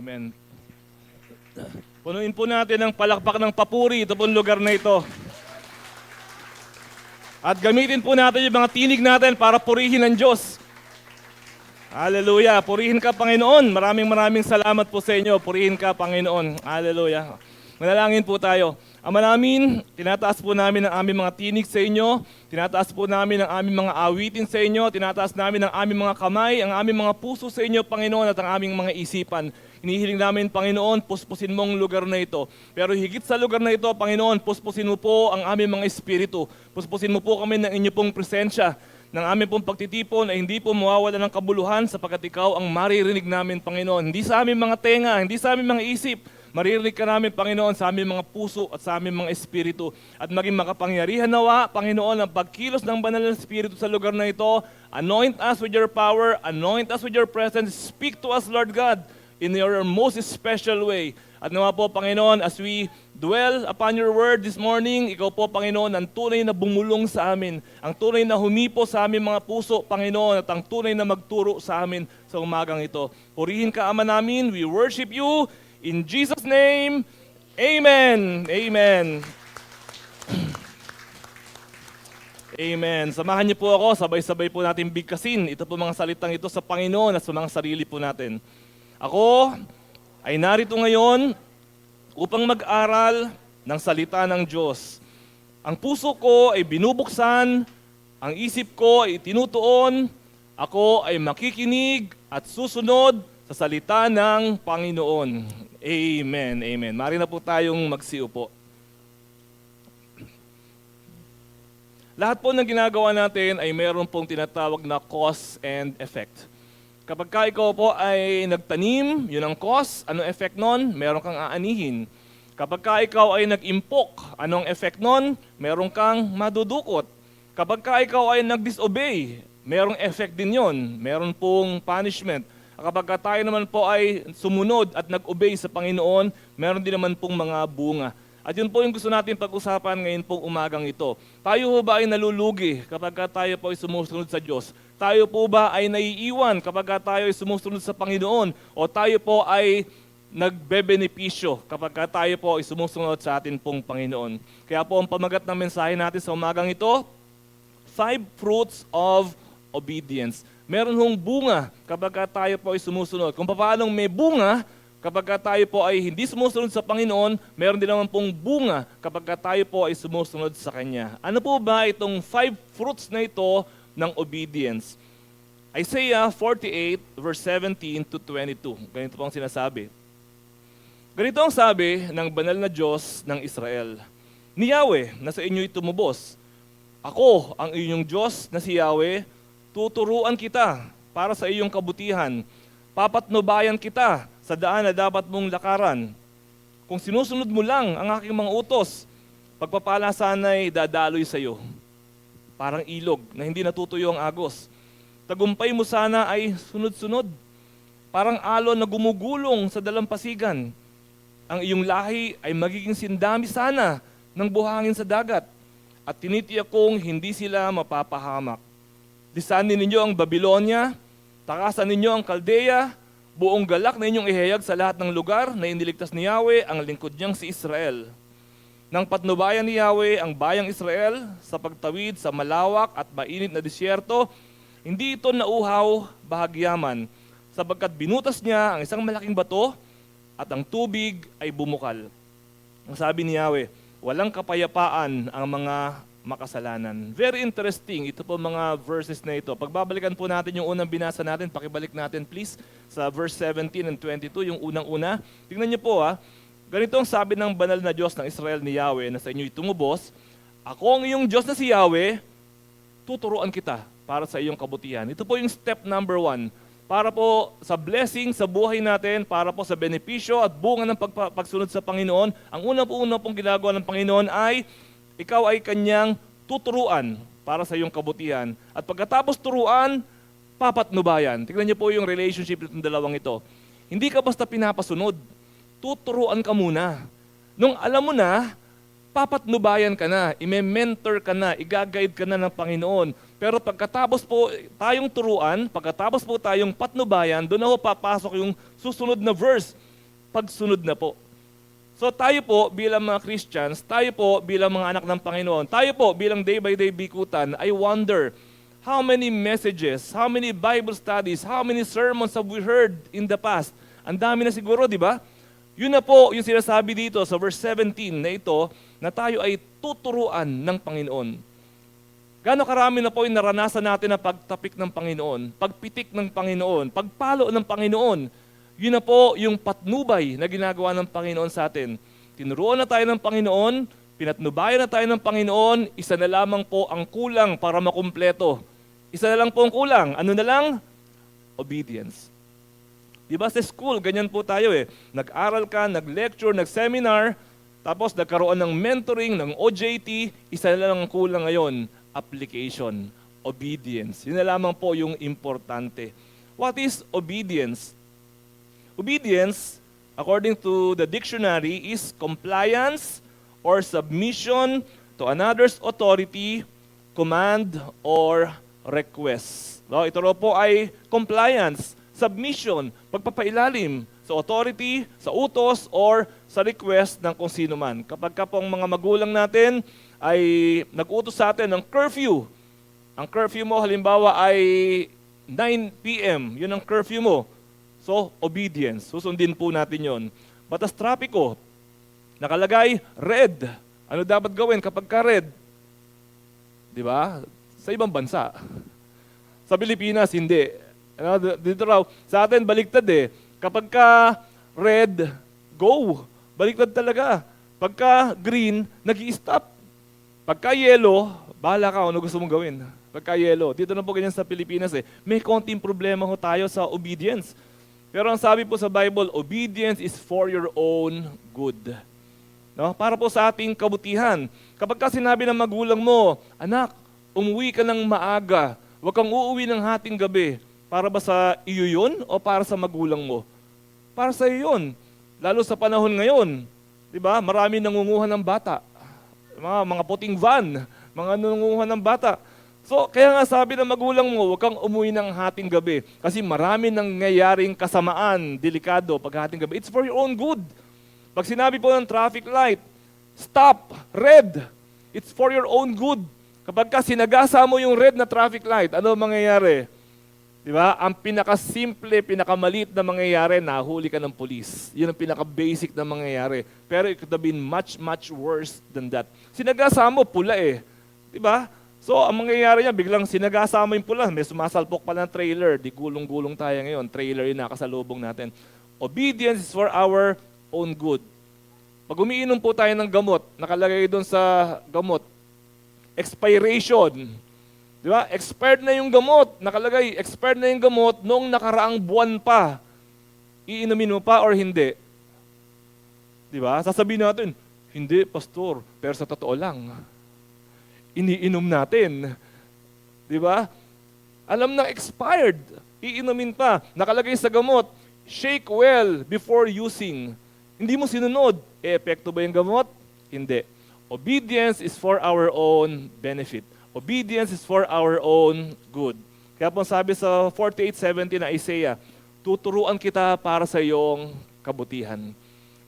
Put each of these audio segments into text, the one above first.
Amen. Punuin po natin ng palakpak ng papuri ito pong lugar na ito. At gamitin po natin yung mga tinig natin para purihin ang Diyos. Hallelujah. Purihin ka, Panginoon. Maraming salamat po sa inyo. Purihin ka, Panginoon. Hallelujah. Manalangin po tayo. Ama namin, tinataas po namin ang aming mga tinig sa inyo. Tinataas po namin ang aming mga awitin sa inyo. Tinataas namin ang aming mga kamay, ang aming mga puso sa inyo, Panginoon, at ang aming mga isipan. Hinihiling namin, Panginoon, puspusin mong lugar na ito. Pero higit sa lugar na ito, Panginoon, puspusin mo po ang aming mga espiritu. Puspusin mo po kami ng inyo pong presensya, ng aming pong pagtitipon ay hindi po mawawala ng kabuluhan sapagkat ikaw ang maririnig namin, Panginoon. Hindi sa aming mga tenga, hindi sa aming mga isip. Maririnig ka namin, Panginoon, sa aming mga puso at sa aming mga espiritu. At maging makapangyarihan nawa, Panginoon, ang pagkilos ng banal na espiritu sa lugar na ito. Anoint us with your power, anoint us with your presence. Speak to us, Lord God, in your most special way. At nawa po, Panginoon, as we dwell upon your word this morning, ikaw po, Panginoon, ang tunay na bumulong sa amin, ang tunay na humipo sa aming mga puso, Panginoon, at ang tunay na magturo sa amin sa umagang ito. Purihin ka, Ama namin, we worship you, in Jesus' name, Amen. Amen. Amen. Samahan niyo po ako, sabay-sabay po natin bigkasin. Ito po mga salitang ito sa Panginoon at sa mga sarili po natin. Ako ay narito ngayon upang mag-aral ng salita ng Diyos. Ang puso ko ay binubuksan, ang isip ko ay tinutuon, ako ay makikinig at susunod sa salita ng Panginoon. Amen. Amen. Mari na po tayong magsiupo. Lahat po ng ginagawa natin ay mayroon pong tinatawag na cause and effect. Kapag ka ikaw po ay nagtanim, yun ang cause, anong effect nun? Meron kang aanihin. Kapag ka ikaw ay nag-impok, anong effect nun? Meron kang madudukot. Kapag ka ikaw ay nag-disobey, merong effect din yun. Meron pong punishment. Kapag ka tayo naman po ay sumunod at nag-obey sa Panginoon, meron din naman pong mga bunga. At yun po yung gusto natin pag-usapan ngayon pong umagang ito. Tayo po ba ay nalulugi kapag ka tayo po ay sumusunod sa Diyos? Tayo po ba ay naiiwan kapag ka tayo ay sumusunod sa Panginoon? O tayo po ay nagbebenepisyo kapag ka tayo po ay sumusunod sa atin pong Panginoon? Kaya po ang pamagat ng mensahe natin sa umagang ito, 5 fruits of obedience. Meron hong bunga kapag ka tayo po ay sumusunod. Kung paano may bunga, kapag tayo po ay hindi sumusunod sa Panginoon, meron din naman pong bunga kapag tayo po ay sumusunod sa Kanya. Ano po ba itong 5 fruits na ito ng obedience? Isaiah 48 verse 17 to 22. Ganito po ang sinasabi. Ganito ang sabi ng banal na Diyos ng Israel. Ni Yahweh na sa inyo'y tumubos. Ako ang inyong Diyos na si Yahweh, tuturuan kita para sa iyong kabutihan. Papatnubayan kita sa daan na dapat mong lakaran. Kung sinusunod mo lang ang aking mga utos, pagpapala sana'y dadaloy sa iyo. Parang ilog na hindi natutuyo ang agos. Tagumpay mo sana ay sunod-sunod. Parang alon na gumugulong sa dalampasigan. Ang iyong lahi ay magiging sindami sana ng buhangin sa dagat. At tinitiyak kong hindi sila mapapahamak. Lisanin ninyo ang Babylonia, takasan ninyo ang Kaldea, buong galak na inyong ihayag sa lahat ng lugar na iniligtas ni Yahweh ang lingkod niyang si Israel. Nang patnubayan ni Yahweh ang bayang Israel sa pagtawid sa malawak at mainit na disyerto, hindi ito nauhaw bahagyaman, sapagkat binutas niya ang isang malaking bato at ang tubig ay bumukal. Ang sabi ni Yahweh, walang kapayapaan ang mga makasalanan. Very interesting. Ito po mga verses na ito. Pagbabalikan po natin yung unang binasa natin, pakibalik natin please sa verse 17 and 22, yung unang-una. Tingnan niyo po ganito ang sabi ng banal na Diyos ng Israel ni Yahweh na sa inyo'y tumubos, ako ang iyong Diyos na si Yahweh, tuturuan kita para sa iyong kabutihan. Ito po yung step number 1. Para po sa blessing sa buhay natin, para po sa benepisyo at bunga ng pagsunod sa Panginoon, ang unang-una pong ginagawa ng Panginoon ay ikaw ay kanyang tuturuan para sa iyong kabutihan. At pagkatapos turuan, papatnubayan. Tignan niyo po yung relationship ng dalawang ito. Hindi ka basta pinapasunod. Tuturuan ka muna. Nung alam mo na, papatnubayan ka na, i-mentor ka na, i-guide ka na ng Panginoon. Pero pagkatapos po tayong turuan, pagkatapos po tayong patnubayan, doon na po papasok yung susunod na verse. pagsunod na po. So tayo po bilang mga Christians, tayo po bilang mga anak ng Panginoon, tayo po bilang day-by-day bikutan, I wonder how many messages, how many Bible studies, how many sermons have we heard in the past? Ang dami na siguro, di ba? Yun na po yung sinasabi dito sa verse 17 na ito, na tayo ay tuturuan ng Panginoon. Gaano karami na po yung naranasan natin na pagtapik ng Panginoon, pagpitik ng Panginoon, pagpalo ng Panginoon. Yun na po yung patnubay na ginagawa ng Panginoon sa atin. Tinuruan na tayo ng Panginoon, pinatnubayan na tayo ng Panginoon, isa na lamang po ang kulang para makumpleto. Isa na lang po ang kulang. Ano na lang? Obedience. Diba sa school, ganyan po tayo eh. Nag-aral ka, nag-lecture, nag-seminar, tapos nagkaroon ng mentoring, ng OJT, isa na lang ang kulang ngayon, application, obedience. Yun na lamang po yung importante. What is obedience? Obedience, according to the dictionary, is compliance or submission to another's authority, command, or request. No, ito raw po ay compliance, submission, pagpapailalim sa authority, sa utos, or sa request ng kung sino man. Kapag ka pong mga magulang natin ay nag-utos sa atin ng curfew, ang curfew mo halimbawa ay 9 p.m., yun ang curfew mo. So, obedience. Susundin po natin yon. Batas trapiko, nakalagay, red. Ano dapat gawin kapag ka red? Di ba? Sa ibang bansa. Sa Pilipinas, hindi. Dito raw, sa atin, baliktad eh. Kapag ka red, go. Baliktad talaga. Pagka green, nag-i-stop. Pagka yellow, bahala ka ano gusto mong gawin. Pagka yellow. Dito na po ganyan sa Pilipinas eh. May konting problema ho tayo sa obedience. Pero ang sabi po sa Bible, obedience is for your own good. No? Para po sa ating kabutihan. Kapag ka sinabi ng magulang mo, anak, umuwi ka ng maaga, huwag kang uuwi ng hating gabi. Para ba sa iyo yun o para sa magulang mo? Para sa iyo yun. Lalo sa panahon ngayon. Diba? Marami nangunguha ng bata. Mga puting van, mga nangunguha ng bata. So, kaya nga sabi ng magulang mo, huwag kang umuwi ng hating gabi. Kasi marami nangyayaring kasamaan, delikado pag hating gabi. It's for your own good. Pag sinabi po ng traffic light, stop, red. It's for your own good. Kapag ka sinagasa mo yung red na traffic light, ano mangyayari? Diba? Ang pinakasimple, pinakamalit na mangyayari, nahuli ka ng pulis. Yun ang pinaka-basic na mangyayari. Pero it could have been much, much worse than that. Sinagasa mo, pula eh. Diba? So, ang mangyayari niya, biglang sinagasa mo yung pula, may sumasalpok pa ng trailer, di gulong-gulong tayo ngayon, trailer yung nakasalubong natin. Obedience is for our own good. Pag umiinom po tayo ng gamot, nakalagay doon sa gamot, expiration. Di ba? Expired na yung gamot, nakalagay, expired na yung gamot noong nakaraang buwan pa. Iinumin mo pa or hindi? Di ba? Sasabihin natin, hindi, pastor, pero sa totoo lang. Iniinom natin. Di ba? Alam na expired. Iinumin pa. Nakalagay sa gamot, shake well before using. Hindi mo sinunod. Epekto ba yung gamot? Hindi. Obedience is for our own benefit. Obedience is for our own good. Kaya po sabi sa 48:17 na Isaiah, tuturuan kita para sa iyong kabutihan.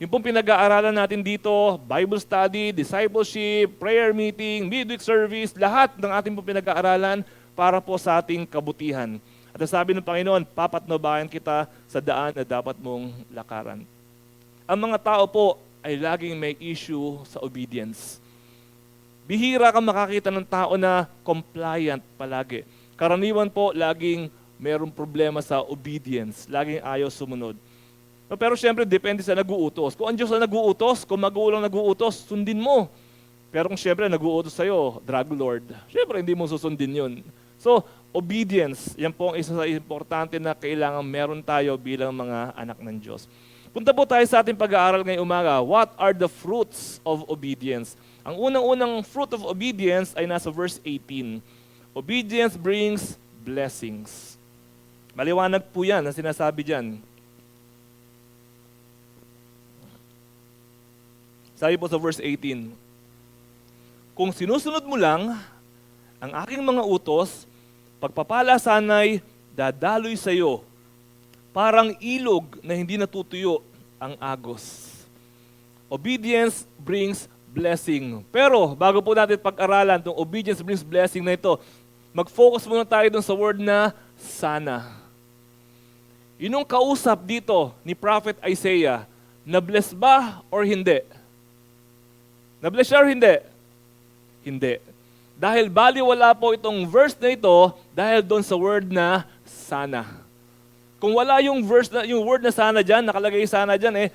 Yung pong pinag-aaralan natin dito, Bible study, discipleship, prayer meeting, midweek service, lahat ng ating pong pinag-aaralan para po sa ating kabutihan. At sabi ng Panginoon, papatnubayan kita sa daan na dapat mong lakaran. Ang mga tao po ay laging may issue sa obedience. Bihira kang makakita ng tao na compliant palagi. Karaniwan po, laging mayroong problema sa obedience. Laging ayaw sumunod. Pero siyempre, depende sa nag-uutos. Kung ang Diyos na nag-uutos, kung magulang nag-uutos, sundin mo. Pero kung siyempre nag-uutos sa'yo, drug lord, siyempre hindi mo susundin yun. So, obedience, yan po ang isa sa importante na kailangan meron tayo bilang mga anak ng Diyos. Punta po tayo sa ating pag-aaral ngayong umaga. What are the fruits of obedience? Ang unang-unang fruit of obedience ay nasa verse 18. Obedience brings blessings. Maliwanag po yan ang sinasabi dyan. Sabi po sa verse 18, kung sinusunod mo lang ang aking mga utos, pagpapala sana'y dadaloy sa iyo, parang ilog na hindi natutuyo ang agos. Obedience brings blessing. Pero bago po natin pag-aralan itong obedience brings blessing na ito, mag-focus muna tayo dun sa word na sana. Yun yung kausap dito ni Prophet Isaiah, na-bless ba or hindi? Na-bless siya or hindi? Hindi. Dahil baliwala po itong verse na ito dahil doon sa word na sana. Kung wala yung verse na, yung word na sana dyan, nakalagay sana dyan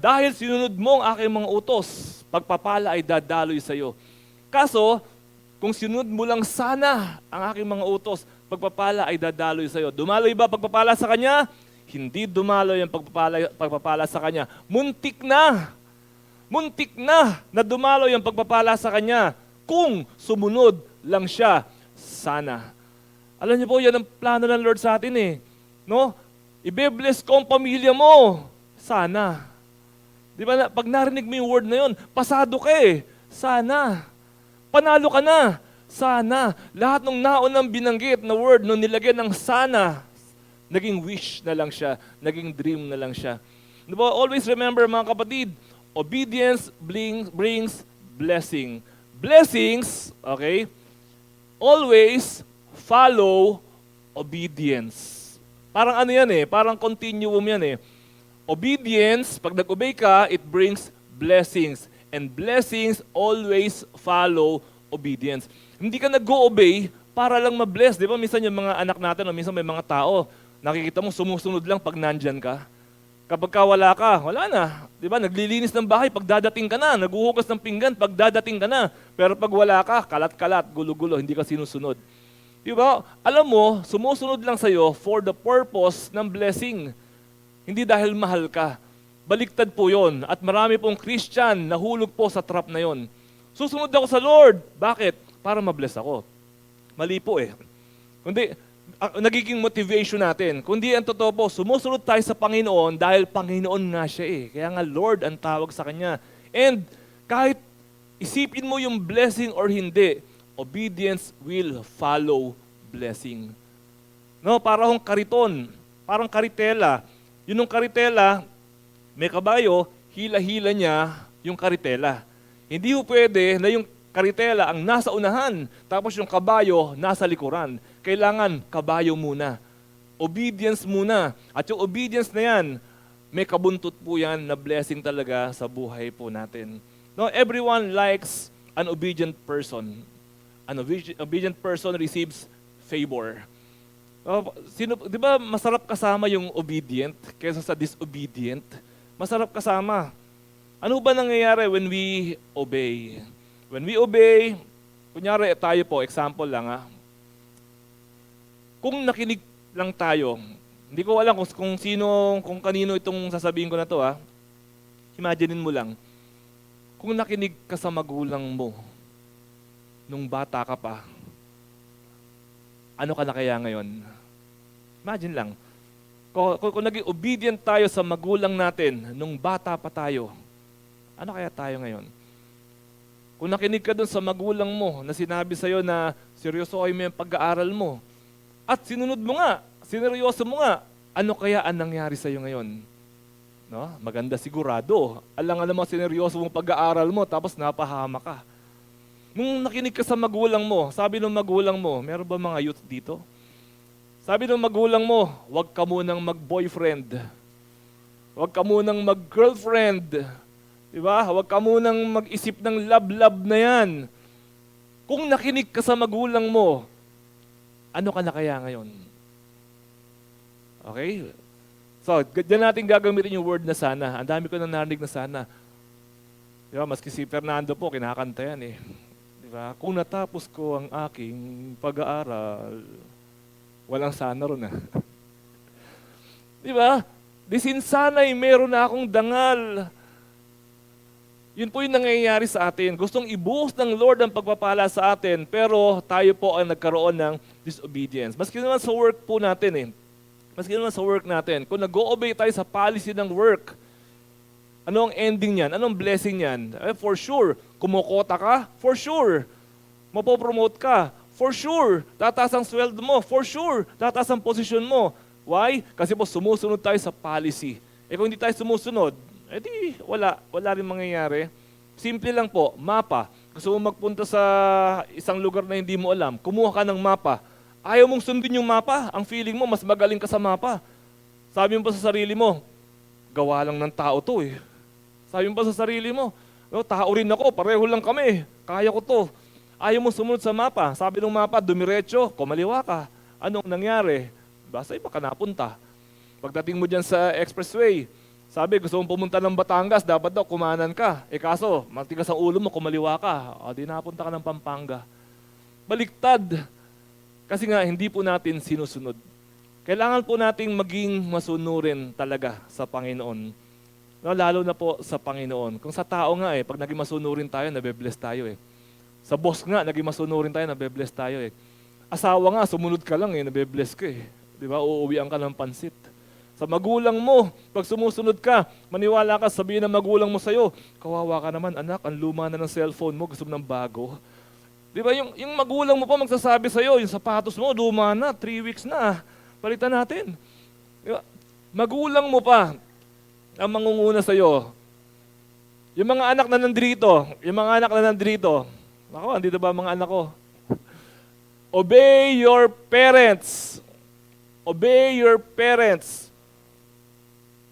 dahil sinunod mo ang aking mga utos, pagpapala ay dadaloy sa iyo. Kaso, kung sinunod mo lang sana ang aking mga utos, pagpapala ay dadaloy sa iyo. Dumaloy ba pagpapala sa kanya? Hindi dumaloy ang pagpapala sa kanya. Muntik na dumaloy ang pagpapala sa kanya kung sumunod lang siya sana. Alam niyo po, yan ang plano ng Lord sa atin No? Ibe-bless ko ang pamilya mo. Sana. Di ba, pag narinig mo yung word na yun, pasado ka Sana. Panalo ka na. Sana. Lahat ng naunang binanggit na word, nung nilagyan ng sana, naging wish na lang siya, naging dream na lang siya. Di ba, always remember mga kapatid, obedience brings blessing. Blessings, okay, always follow obedience. Parang ano yan parang continuum yan Obedience, pag nag-obey ka, it brings blessings. And blessings always follow obedience. Hindi ka nag-go-obey para lang ma-bless. Di ba, minsan yung mga anak natin, minsan may mga tao, nakikita mo sumusunod lang pag nandyan ka. Kapag wala ka, wala na. Di ba, naglilinis ng bahay pag dadating ka na, naghuhugas ng pinggan pag dadating ka na. Pero pag wala ka, kalat-kalat, gulo-gulo, hindi ka sinusunod. Di ba, alam mo, sumusunod lang sa'yo for the purpose ng blessing. Hindi dahil mahal ka. Baliktad po yon. At marami pong Christian nahulog po sa trap na yon. Susunod ako sa Lord. Bakit? Para ma-bless ako. Mali po Kundi, nagiging motivation natin. Kundi ang totoo po, sumusunod tayo sa Panginoon dahil Panginoon nga siya Kaya nga Lord ang tawag sa Kanya. And kahit isipin mo yung blessing or hindi, obedience will follow blessing. No, parang kariton, parang karitela. Yun yung karitela, may kabayo, hila-hila niya yung karitela. Hindi po pwede na yung karitela ang nasa unahan, tapos yung kabayo nasa likuran. Kailangan kabayo muna. Obedience muna. At yung obedience na yan, may kabuntot po yan na blessing talaga sa buhay po natin. No, everyone likes an obedient person. An obedient person receives favor. Di ba masarap kasama yung obedient kaysa sa disobedient? Masarap kasama. Ano ba nangyayari when we obey? When we obey, kunyari tayo po, example lang Kung nakinig lang tayo, hindi ko alam kung kanino itong sasabihin ko na to Imaginein mo lang, kung nakinig ka sa magulang mo, nung bata ka pa, ano ka na kaya ngayon? Imagine lang. Kung naging obedient tayo sa magulang natin nung bata pa tayo, ano kaya tayo ngayon? Kung nakinig ka dun sa magulang mo na sinabi sa'yo na seryosohin mo yung pag-aaral mo, at sinunod mo nga, sineryoso mo nga, ano kaya ang nangyari sa'yo ngayon? No? Maganda sigurado. Alam mo, sineryoso mong pag-aaral mo, tapos napahama ka. Nung nakinig ka sa magulang mo, sabi ng magulang mo, meron ba mga youth dito? Sabi ng magulang mo, huwag ka munang mag-boyfriend. Huwag ka munang mag-girlfriend. Diba? Huwag ka munang mag-isip ng love-love na yan. Kung nakinig ka sa magulang mo, ano ka na kaya ngayon? Okay? So, dyan natin gagamitin yung word na sana. Ang dami ko nang narinig na sana. Diba? Maski si Fernando po, kinakanta yan Diba? Kung natapos ko ang aking pag-aaral, walang sana ron Diba? Di sinsanay, meron na akong dangal. Yun po yung nangyayari sa atin. Gustong ibuhos ng Lord ang pagpapala sa atin, pero tayo po ang nagkaroon ng disobedience. Maski naman sa work po natin Maski naman sa work natin, kung nag-o-obey tayo sa policy ng work, ano ang ending niyan? Anong blessing niyan? For sure, kumukota ka? For sure. Mapopromote ka? For sure. Tataas ang sweldo mo? For sure. Tataas ang posisyon mo. Why? Kasi po sumusunod tayo sa policy. Eh kung hindi tayo sumusunod, edi wala rin mangyayari. Simple lang po, mapa. Gusto mo magpunta sa isang lugar na hindi mo alam, kumuha ka ng mapa. Ayaw mong sundin yung mapa, ang feeling mo mas magaling ka sa mapa. Sabi mo pa sa sarili mo, gawa lang ng tao to eh. Sabi mo pa sa sarili mo, no, tao rin ako, pareho lang kami, kaya ko to. Ayaw mo sumunod sa mapa. Sabi ng mapa, dumiretso, kumaliwa ka. Anong nangyari? Basta iba ka napunta. Pagdating mo dyan sa expressway, sabi gusto mong pumunta ng Batangas, dapat daw kumanan ka. Eh kaso, matigas ang ulo mo, kumaliwa ka. O di napunta ka ng Pampanga. Baliktad. Kasi nga, hindi po natin sinusunod. Kailangan po nating maging masunurin talaga sa Panginoon. No, lalo na po sa Panginoon. Kung sa tao nga pag naging masunurin tayo, nabe-bless tayo Sa boss nga, naging masunurin tayo, nabe-bless tayo Asawa nga, sumunod ka lang nabe-bless ka Di ba? Uuwian ka ng pansit. Sa magulang mo, pag sumusunod ka, maniwala ka, sabihin ng magulang mo sa'yo, kawawa ka naman, anak, ang luma na ng cellphone mo, gusto mo ng bago. Di ba? Yung magulang mo pa magsasabi sa'yo, yung sapatos mo, luma na, 3 weeks na, palitan natin. Diba? Magulang mo pa ang mangunguna sa'yo. Yung mga anak na nandito, ako, andito ba mga anak ko? Obey your parents. Obey your parents.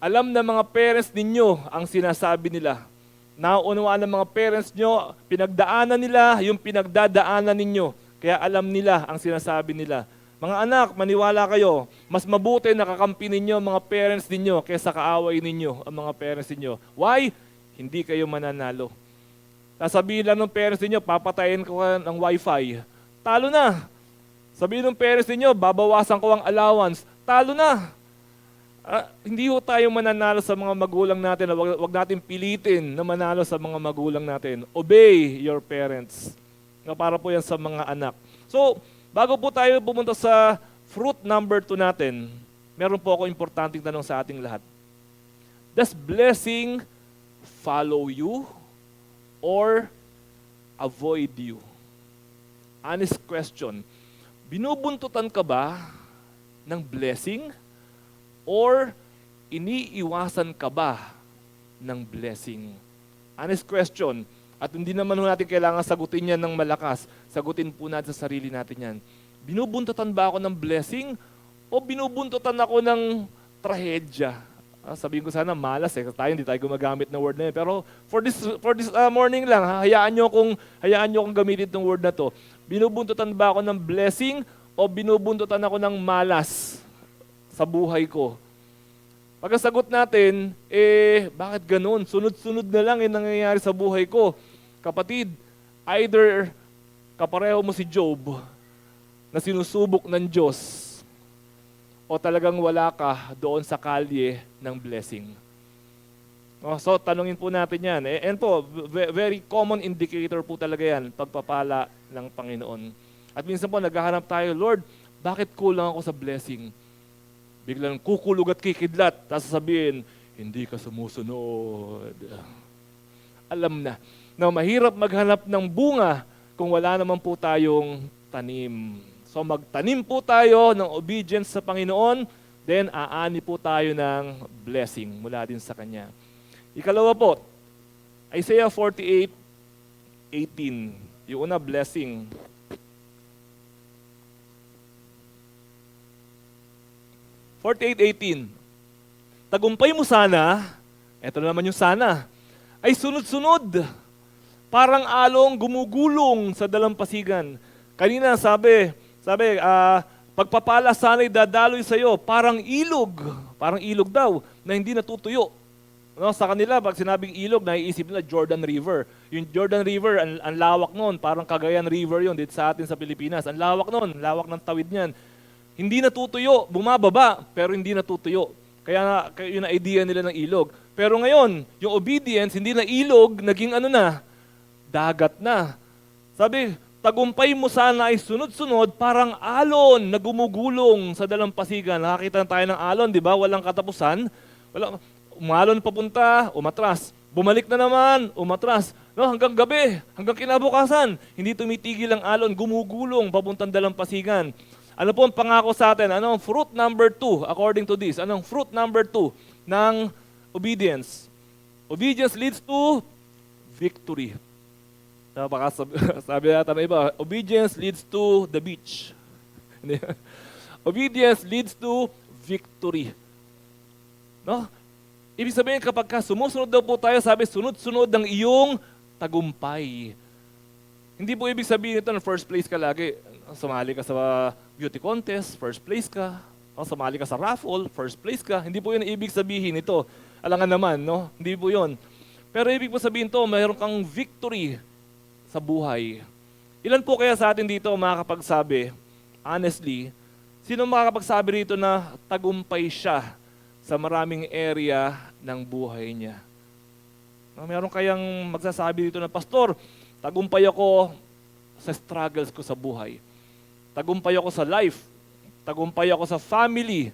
Alam na mga parents ninyo ang sinasabi nila. Nauunawaan ng mga parents nyo, pinagdaanan nila yung pinagdadaanan ninyo. Kaya alam nila ang sinasabi nila. Mga anak, maniwala kayo, mas mabuti nakakampi ninyo ang mga parents ninyo kaysa kaaway ninyo ang mga parents ninyo. Why? Hindi kayo mananalo. Sasabihin lang ng parents ninyo, papatayin ko ng wifi. Talo na. Sabihin ng parents ninyo, babawasan ko ang allowance. Talo na. Hindi ho tayo mananalo sa mga magulang natin. Wag natin pilitin na manalo sa mga magulang natin. Obey your parents. Para po yan sa mga anak. So, bago po tayo pumunta sa fruit number 2 natin, meron po ako importanteng tanong sa ating lahat. Does blessing follow you or avoid you? Honest question. Binubuntutan ka ba ng blessing or iniiwasan ka ba ng blessing? Honest question. At hindi naman natin kailangan sagutin yan ng malakas. Sagutin po natin sa sarili natin yan. Binubuntutan ba ako ng blessing o binubuntutan ako ng trahedya? Sabihin ko sana malas tayo hindi tayo gumagamit ng word na yun. Pero for this morning lang, hayaan nyo kong gamitin itong word na to. Binubuntutan ba ako ng blessing o binubuntutan ako ng malas sa buhay ko? Pagkasagot natin, bakit ganun? Sunod-sunod na lang yung nangyayari sa buhay ko. Kapatid, either kapareho mo si Job na sinusubok ng Diyos o talagang wala ka doon sa kalye ng blessing. So, tanungin po natin yan. And po, very common indicator po talaga yan, pagpapala ng Panginoon. At minsan po, naghahanap tayo, Lord, bakit kulang ako sa blessing? Biglang kukulog at kikidlat, tapos sasabihin, hindi ka sumusunod. Alam na mahirap maghanap ng bunga kung wala naman po tayong tanim. So magtanim po tayo ng obedience sa Panginoon, then aani po tayo ng blessing mula din sa Kanya. Ikalawa po, Isaiah 48:18. Yung una, blessing. Tagumpay mo sana, eto na naman yung sana, ay sunod-sunod. Parang along gumugulong sa dalampasigan. Kanina sabi, pagpapala sana'y dadaloy sa'yo, parang ilog daw, na hindi natutuyo. No, sa kanila, pag sinabing ilog, naiisip nila Jordan River. Yung Jordan River, ang lawak nun, parang Cagayan River yun, dito sa atin sa Pilipinas. Ang lawak nun, lawak ng tawid niyan. Hindi natutuyo, bumababa, pero hindi natutuyo. Kaya yun ang idea nila ng ilog. Pero ngayon, yung obedience, hindi na ilog, naging dagat na. Sabi, tagumpay mo sana ay sunod-sunod, parang alon na gumugulong sa dalampasigan. Nakakita tayo ng alon, di ba? Walang katapusan. Umalon papunta, umatras. Bumalik na naman, umatras. No, hanggang gabi, hanggang kinabukasan. Hindi tumitigil ang alon, gumugulong papuntang dalampasigan. Ano po ang pangako sa atin? Anong fruit number 2 according to this? Anong fruit number 2 ng obedience. Obedience leads to victory. Baka sabi natin na iba, obedience leads to the beach. Obedience leads to victory. No? Ibig sabihin, kapag sumusunod daw po tayo, sabi, sunod-sunod ang iyong tagumpay. Hindi po ibig sabihin ito na first place ka lagi. Sumali ka sa beauty contest, first place ka. O, sumali ka sa raffle, first place ka. Hindi po yun ang ibig sabihin ito. Alangan naman, no? Hindi po yun. Pero ibig po sabihin to, mayroon kang victory sa buhay. Ilan po kaya sa atin dito makakapagsabi, honestly, sino makakapagsabi rito na tagumpay siya sa maraming area ng buhay niya? Meron kayang magsasabi dito na, Pastor, tagumpay ako sa struggles ko sa buhay. Tagumpay ako sa life. Tagumpay ako sa family.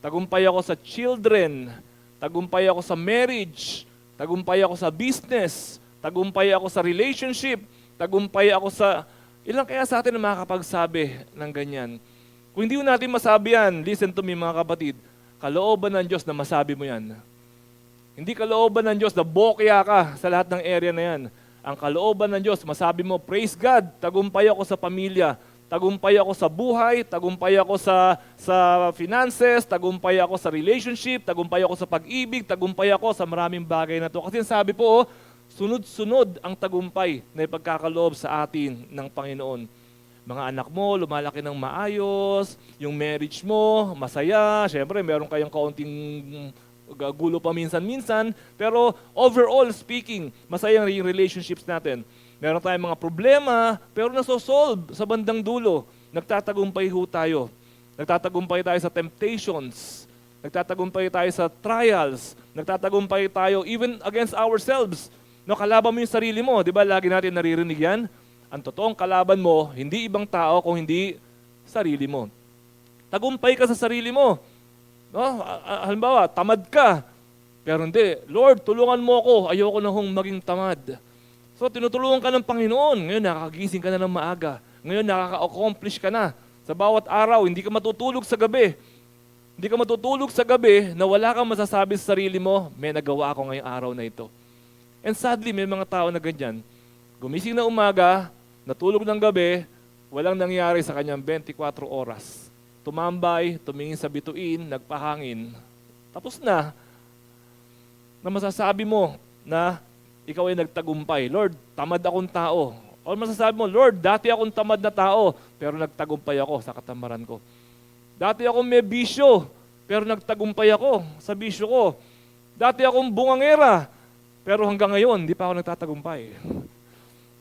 Tagumpay ako sa children. Tagumpay ako sa marriage. Tagumpay ako sa business. Tagumpay ako sa relationship. Tagumpay ako sa... Ilang kaya sa atin na makakapagsabi ng ganyan? Kung hindi natin masabi yan, listen to me mga kapatid, kalooban ng Diyos na masabi mo yan. Hindi kalooban ng Diyos na bokya ka sa lahat ng area na yan. Ang kalooban ng Diyos, masabi mo, praise God, tagumpay ako sa pamilya, tagumpay ako sa buhay, tagumpay ako sa finances, tagumpay ako sa relationship, tagumpay ako sa pag-ibig, tagumpay ako sa maraming bagay na to. Kasi sabi po, sunod-sunod ang tagumpay na ipagkakaloob sa atin ng Panginoon. Mga anak mo, lumalaki ng maayos, yung marriage mo, masaya, syempre meron kayong kaunting gulo pa minsan-minsan, pero overall speaking, masaya yung relationships natin. Meron tayong mga problema, pero nasosolve sa bandang dulo. Nagtatagumpay ho tayo. Nagtatagumpay tayo sa temptations. Nagtatagumpay tayo sa trials. Nagtatagumpay tayo even against ourselves. No, kalaban mo yung sarili mo. Di ba lagi natin naririnig yan? Ang totoong kalaban mo, hindi ibang tao kung hindi sarili mo. Tagumpay ka sa sarili mo. No? Halimbawa, tamad ka. Pero hindi, Lord, tulungan mo ako. Ayoko na hong maging tamad. So, tinutulungan ka ng Panginoon. Ngayon, nakakagising ka na ng maaga. Ngayon, nakaka-accomplish ka na. Sa bawat araw, hindi ka matutulog sa gabi. Hindi ka matutulog sa gabi na wala kang masasabi sa sarili mo, may nagawa ako ngayong araw na ito. And sadly, may mga tao na ganyan. Gumising na umaga, natulog ng gabi, walang nangyari sa kanyang 24 oras. Tumambay, tumingin sa bituin, nagpahangin. Tapos na masasabi mo na ikaw ay nagtagumpay. Lord, tamad akong tao. O masasabi mo, Lord, dati akong tamad na tao, pero nagtagumpay ako sa katamaran ko. Dati akong may bisyo, pero nagtagumpay ako sa bisyo ko. Dati akong bungangera, pero hanggang ngayon, di pa ako nagtatagumpay.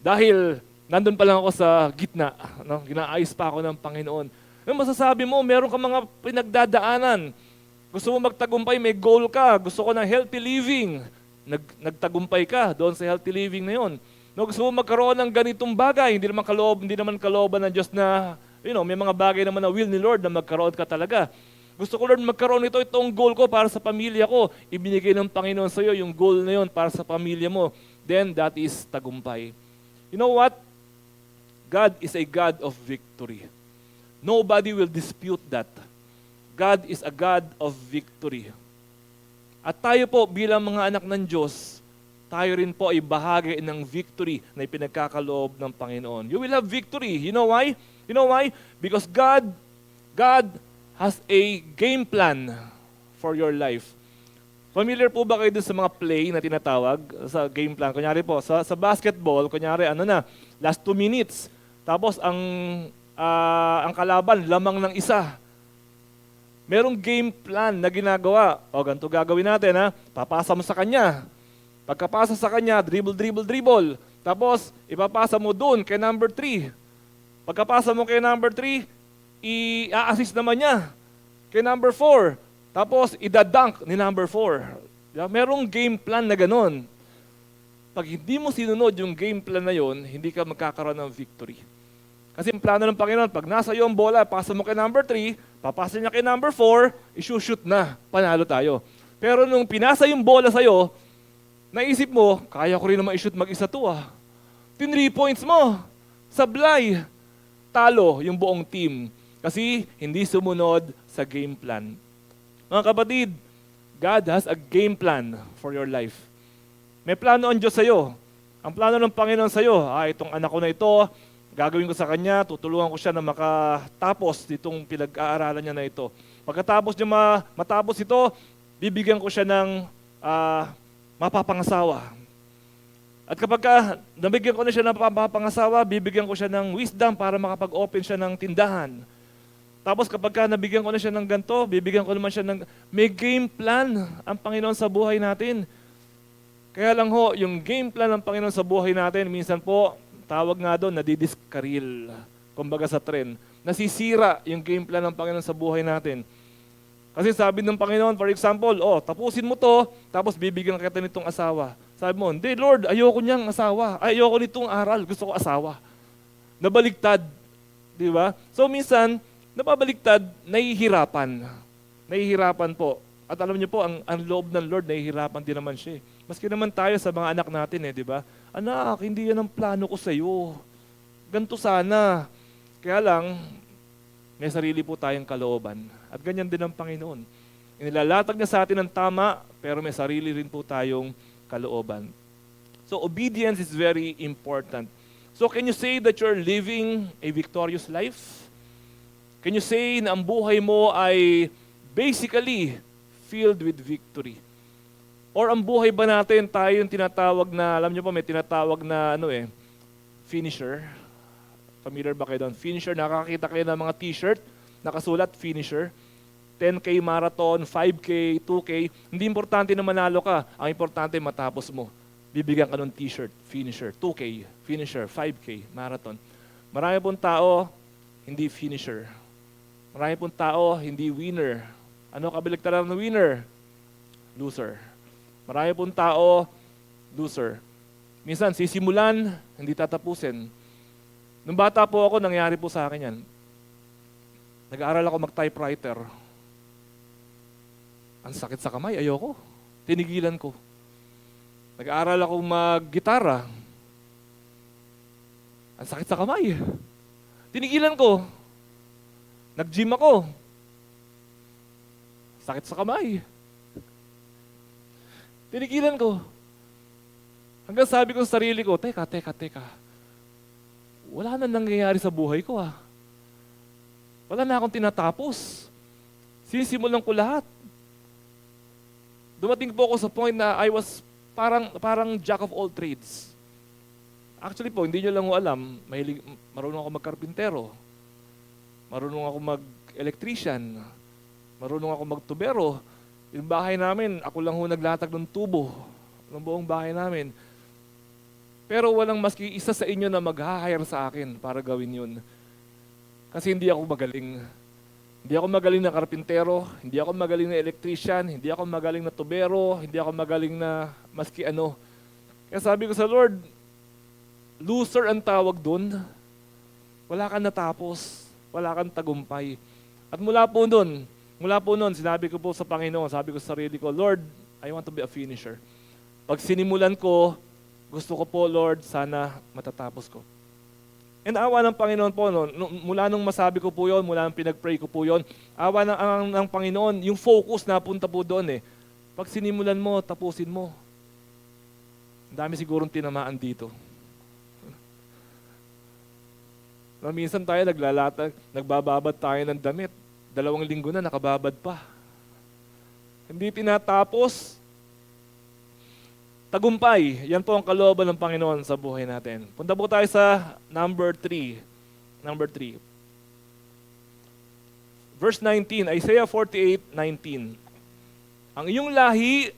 Dahil nandun pa lang ako sa gitna, no? Ginaayos pa ako ng Panginoon. Yung masasabi mo, meron ka mga pinagdadaanan. Gusto mo magtagumpay, may goal ka. Gusto ko ng healthy living. Nagtagumpay ka doon sa healthy living na yun. No, gusto mo magkaroon ng ganitong bagay. Hindi naman kalooban ng Diyos na, may mga bagay naman na will ni Lord na magkaroon ka talaga. Gusto ko, Lord, magkaroon itong goal ko para sa pamilya ko. Ibinigay ng Panginoon sa iyo yung goal na yun para sa pamilya mo. Then, that is tagumpay. You know what? God is a God of victory. Nobody will dispute that. God is a God of victory. At tayo po bilang mga anak ng Diyos, tayo rin po ay bahagi ng victory na ipinagkakaloob ng Panginoon. You will have victory. You know why? You know why? Because God has a game plan for your life. Familiar po ba kayo dun sa mga play na tinatawag sa game plan? Kunyari po, sa basketball, kunyari last 2 minutes. Tapos ang kalaban, lamang ng isa. Merong game plan na ginagawa. O, ganito gagawin natin, ha? Papasa mo sa kanya. Pagkapasa sa kanya, dribble. Tapos, ipapasa mo dun kay number 3. Pagkapasa mo kay number 3, i-assist naman niya kay number 4. Tapos, idadunk ni number 4. Merong game plan na ganun. Pag hindi mo sinunod yung game plan na yon, hindi ka magkakaroon ng victory. Kasi ang plano ng Panginoon, pag nasa iyo ang bola, pasa mo kay number 3, papasa niya kay number 4, i-shoot na, panalo tayo. Pero nung pinasa yung bola sa'yo, naisip mo, kaya ko rin naman i-shoot mag-isa to ah. 3 points mo, sablay, talo yung buong team. Kasi hindi sumunod sa game plan. Mga kapatid, God has a game plan for your life. May plano ang Diyos sa'yo. Ang plano ng Panginoon sa'yo, itong anak ko na ito, gagawin ko sa kanya, tutulungan ko siya na makatapos itong pinag-aaralan niya na ito. Pagkatapos niya matapos ito, bibigyan ko siya ng mapapangasawa. At kapag nabigyan ko na siya ng mapapangasawa, bibigyan ko siya ng wisdom para makapag-open siya ng tindahan. Tapos kapag nabigyan ko na siya ng ganito, bibigyan ko naman siya ng... May game plan ang Panginoon sa buhay natin. Kaya lang ho, yung game plan ng Panginoon sa buhay natin, minsan po, tawag nga doon, nadidiskaril. Kumbaga sa trend. Nasisira yung game plan ng Panginoon sa buhay natin. Kasi sabi ng Panginoon, for example, tapusin mo to, tapos bibigyan kita nitong asawa. Sabi mo, hindi Lord, ayoko niyang asawa. Ayoko nitong aral, gusto ko asawa. Nabaligtad. Di ba? So minsan, napabaliktad, nahihirapan. Nahihirapan po. At alam niyo po, ang loob ng Lord, nahihirapan din naman siya. Maski naman tayo sa mga anak natin, di ba? Anak, hindi yan ang plano ko sa iyo. Ganito sana. Kaya lang, may sarili po tayong kalooban. At ganyan din ang Panginoon. Inilalatag niya sa atin ang tama, pero may sarili rin po tayong kalooban. So, obedience is very important. So, can you say that you're living a victorious life? Can you say na ang buhay mo ay basically filled with victory? Or ang buhay ba natin, tayo yung tinatawag na, alam niyo po, may tinatawag na finisher. Familiar ba kayo doon? Finisher, nakakita kayo ng mga t-shirt, nakasulat, finisher. 10K marathon, 5K, 2K. Hindi importante na manalo ka. Ang importante, matapos mo. Bibigyan ka ng t-shirt, finisher, 2K, finisher, 5K, marathon. Marami pong tao, hindi finisher. Marami pong tao, hindi winner. Ano kabaligtaran ng winner? Loser. Marami pong tao, loser. Minsan, sisimulan, hindi tatapusin. Nung bata po ako, nangyari po sa akin yan. Nag-aaral ako mag-typewriter. Ang sakit sa kamay, ayoko. Tinigilan ko. Nag-aaral ako mag-gitara. Ang sakit sa kamay. Tinigilan ko. Nag-gym ako. Sakit sa kamay. Tinigilan ko. Hanggang sabi ko sa sarili ko, teka. Wala na nangyayari sa buhay ko Wala na akong tinatapos. Sisimulan ko lahat. Dumating po ako sa point na I was parang jack of all trades. Actually po, hindi nyo lang alam, marunong ako magkarpintero. Marunong ako mag-electrician. Marunong ako magtubero. Yung bahay namin, ako lang naglatag ng tubo ng buong bahay namin. Pero walang maski isa sa inyo na mag-hire sa akin para gawin yun. Kasi hindi ako magaling. Hindi ako magaling na karpintero, hindi ako magaling na electrician, hindi ako magaling na tubero, hindi ako magaling na maski ano. Kaya sabi ko sa Lord, loser ang tawag dun. Wala kang natapos, wala kang tagumpay. At mula po nun, sinabi ko po sa Panginoon, sabi ko sa sarili ko, Lord, I want to be a finisher. Pag sinimulan ko, gusto ko po, Lord, sana matatapos ko. And awa ng Panginoon po, mula nung masabi ko po yun, mula nung pinag-pray ko po yun, awa ng Panginoon, yung focus napunta po doon Pag sinimulan mo, tapusin mo. Ang dami sigurong tinamaan dito. Minsan tayo nagbababad tayo ng damit. 2 linggo na, nakababad pa. Hindi tinatapos. Tagumpay, yan po ang kalooban ng Panginoon sa buhay natin. Punta po tayo sa number 3. Verse 19, Isaiah 48:19. Ang iyong lahi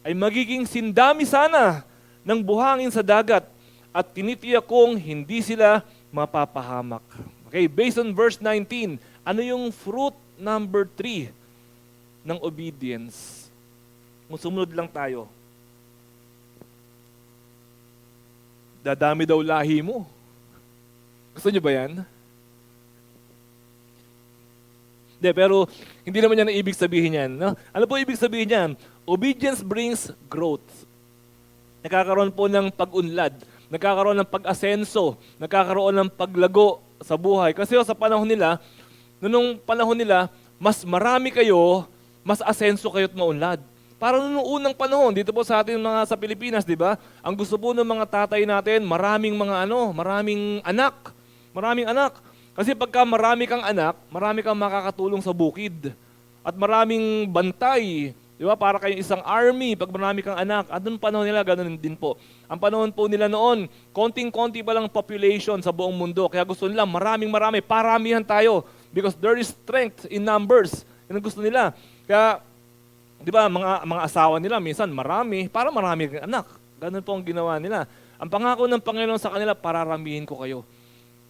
ay magiging sindami sana ng buhangin sa dagat at tinitiyak kong hindi sila mapapahamak. Okay, based on verse 19, ano yung fruit number 3 ng obedience? Sumunod lang tayo. Dadami daw lahi mo. Gusto niyo ba yan? Pero hindi naman yan ang ibig sabihin yan. No? Ano po ibig sabihin yan? Obedience brings growth. Nagkakaroon po ng pag-unlad. Nagkakaroon ng pag-asenso. Nagkakaroon ng paglago sa buhay. Kasi sa panahon nila, nung panahon nila, mas marami kayo, mas asenso kayo't maunlad. Parang noong unang panahon, dito po sa atin mga sa Pilipinas, di ba? Ang gusto po ng mga tatay natin, maraming maraming anak. Maraming anak. Kasi pagka marami kang anak, marami kang makakatulong sa bukid. At maraming bantay. Di ba? Para kayong isang army pag marami kang anak. At noong panahon nila, ganun din po. Ang panahon po nila noon, konting-konti pa lang population sa buong mundo. Kaya gusto nila marami, paramihan tayo. Because there is strength in numbers. Yan ang gusto nila. Kaya, di ba, mga asawa nila, minsan marami, para marami kang anak. Ganun po ang ginawa nila. Ang pangako ng Panginoon sa kanila, pararamihin ko kayo.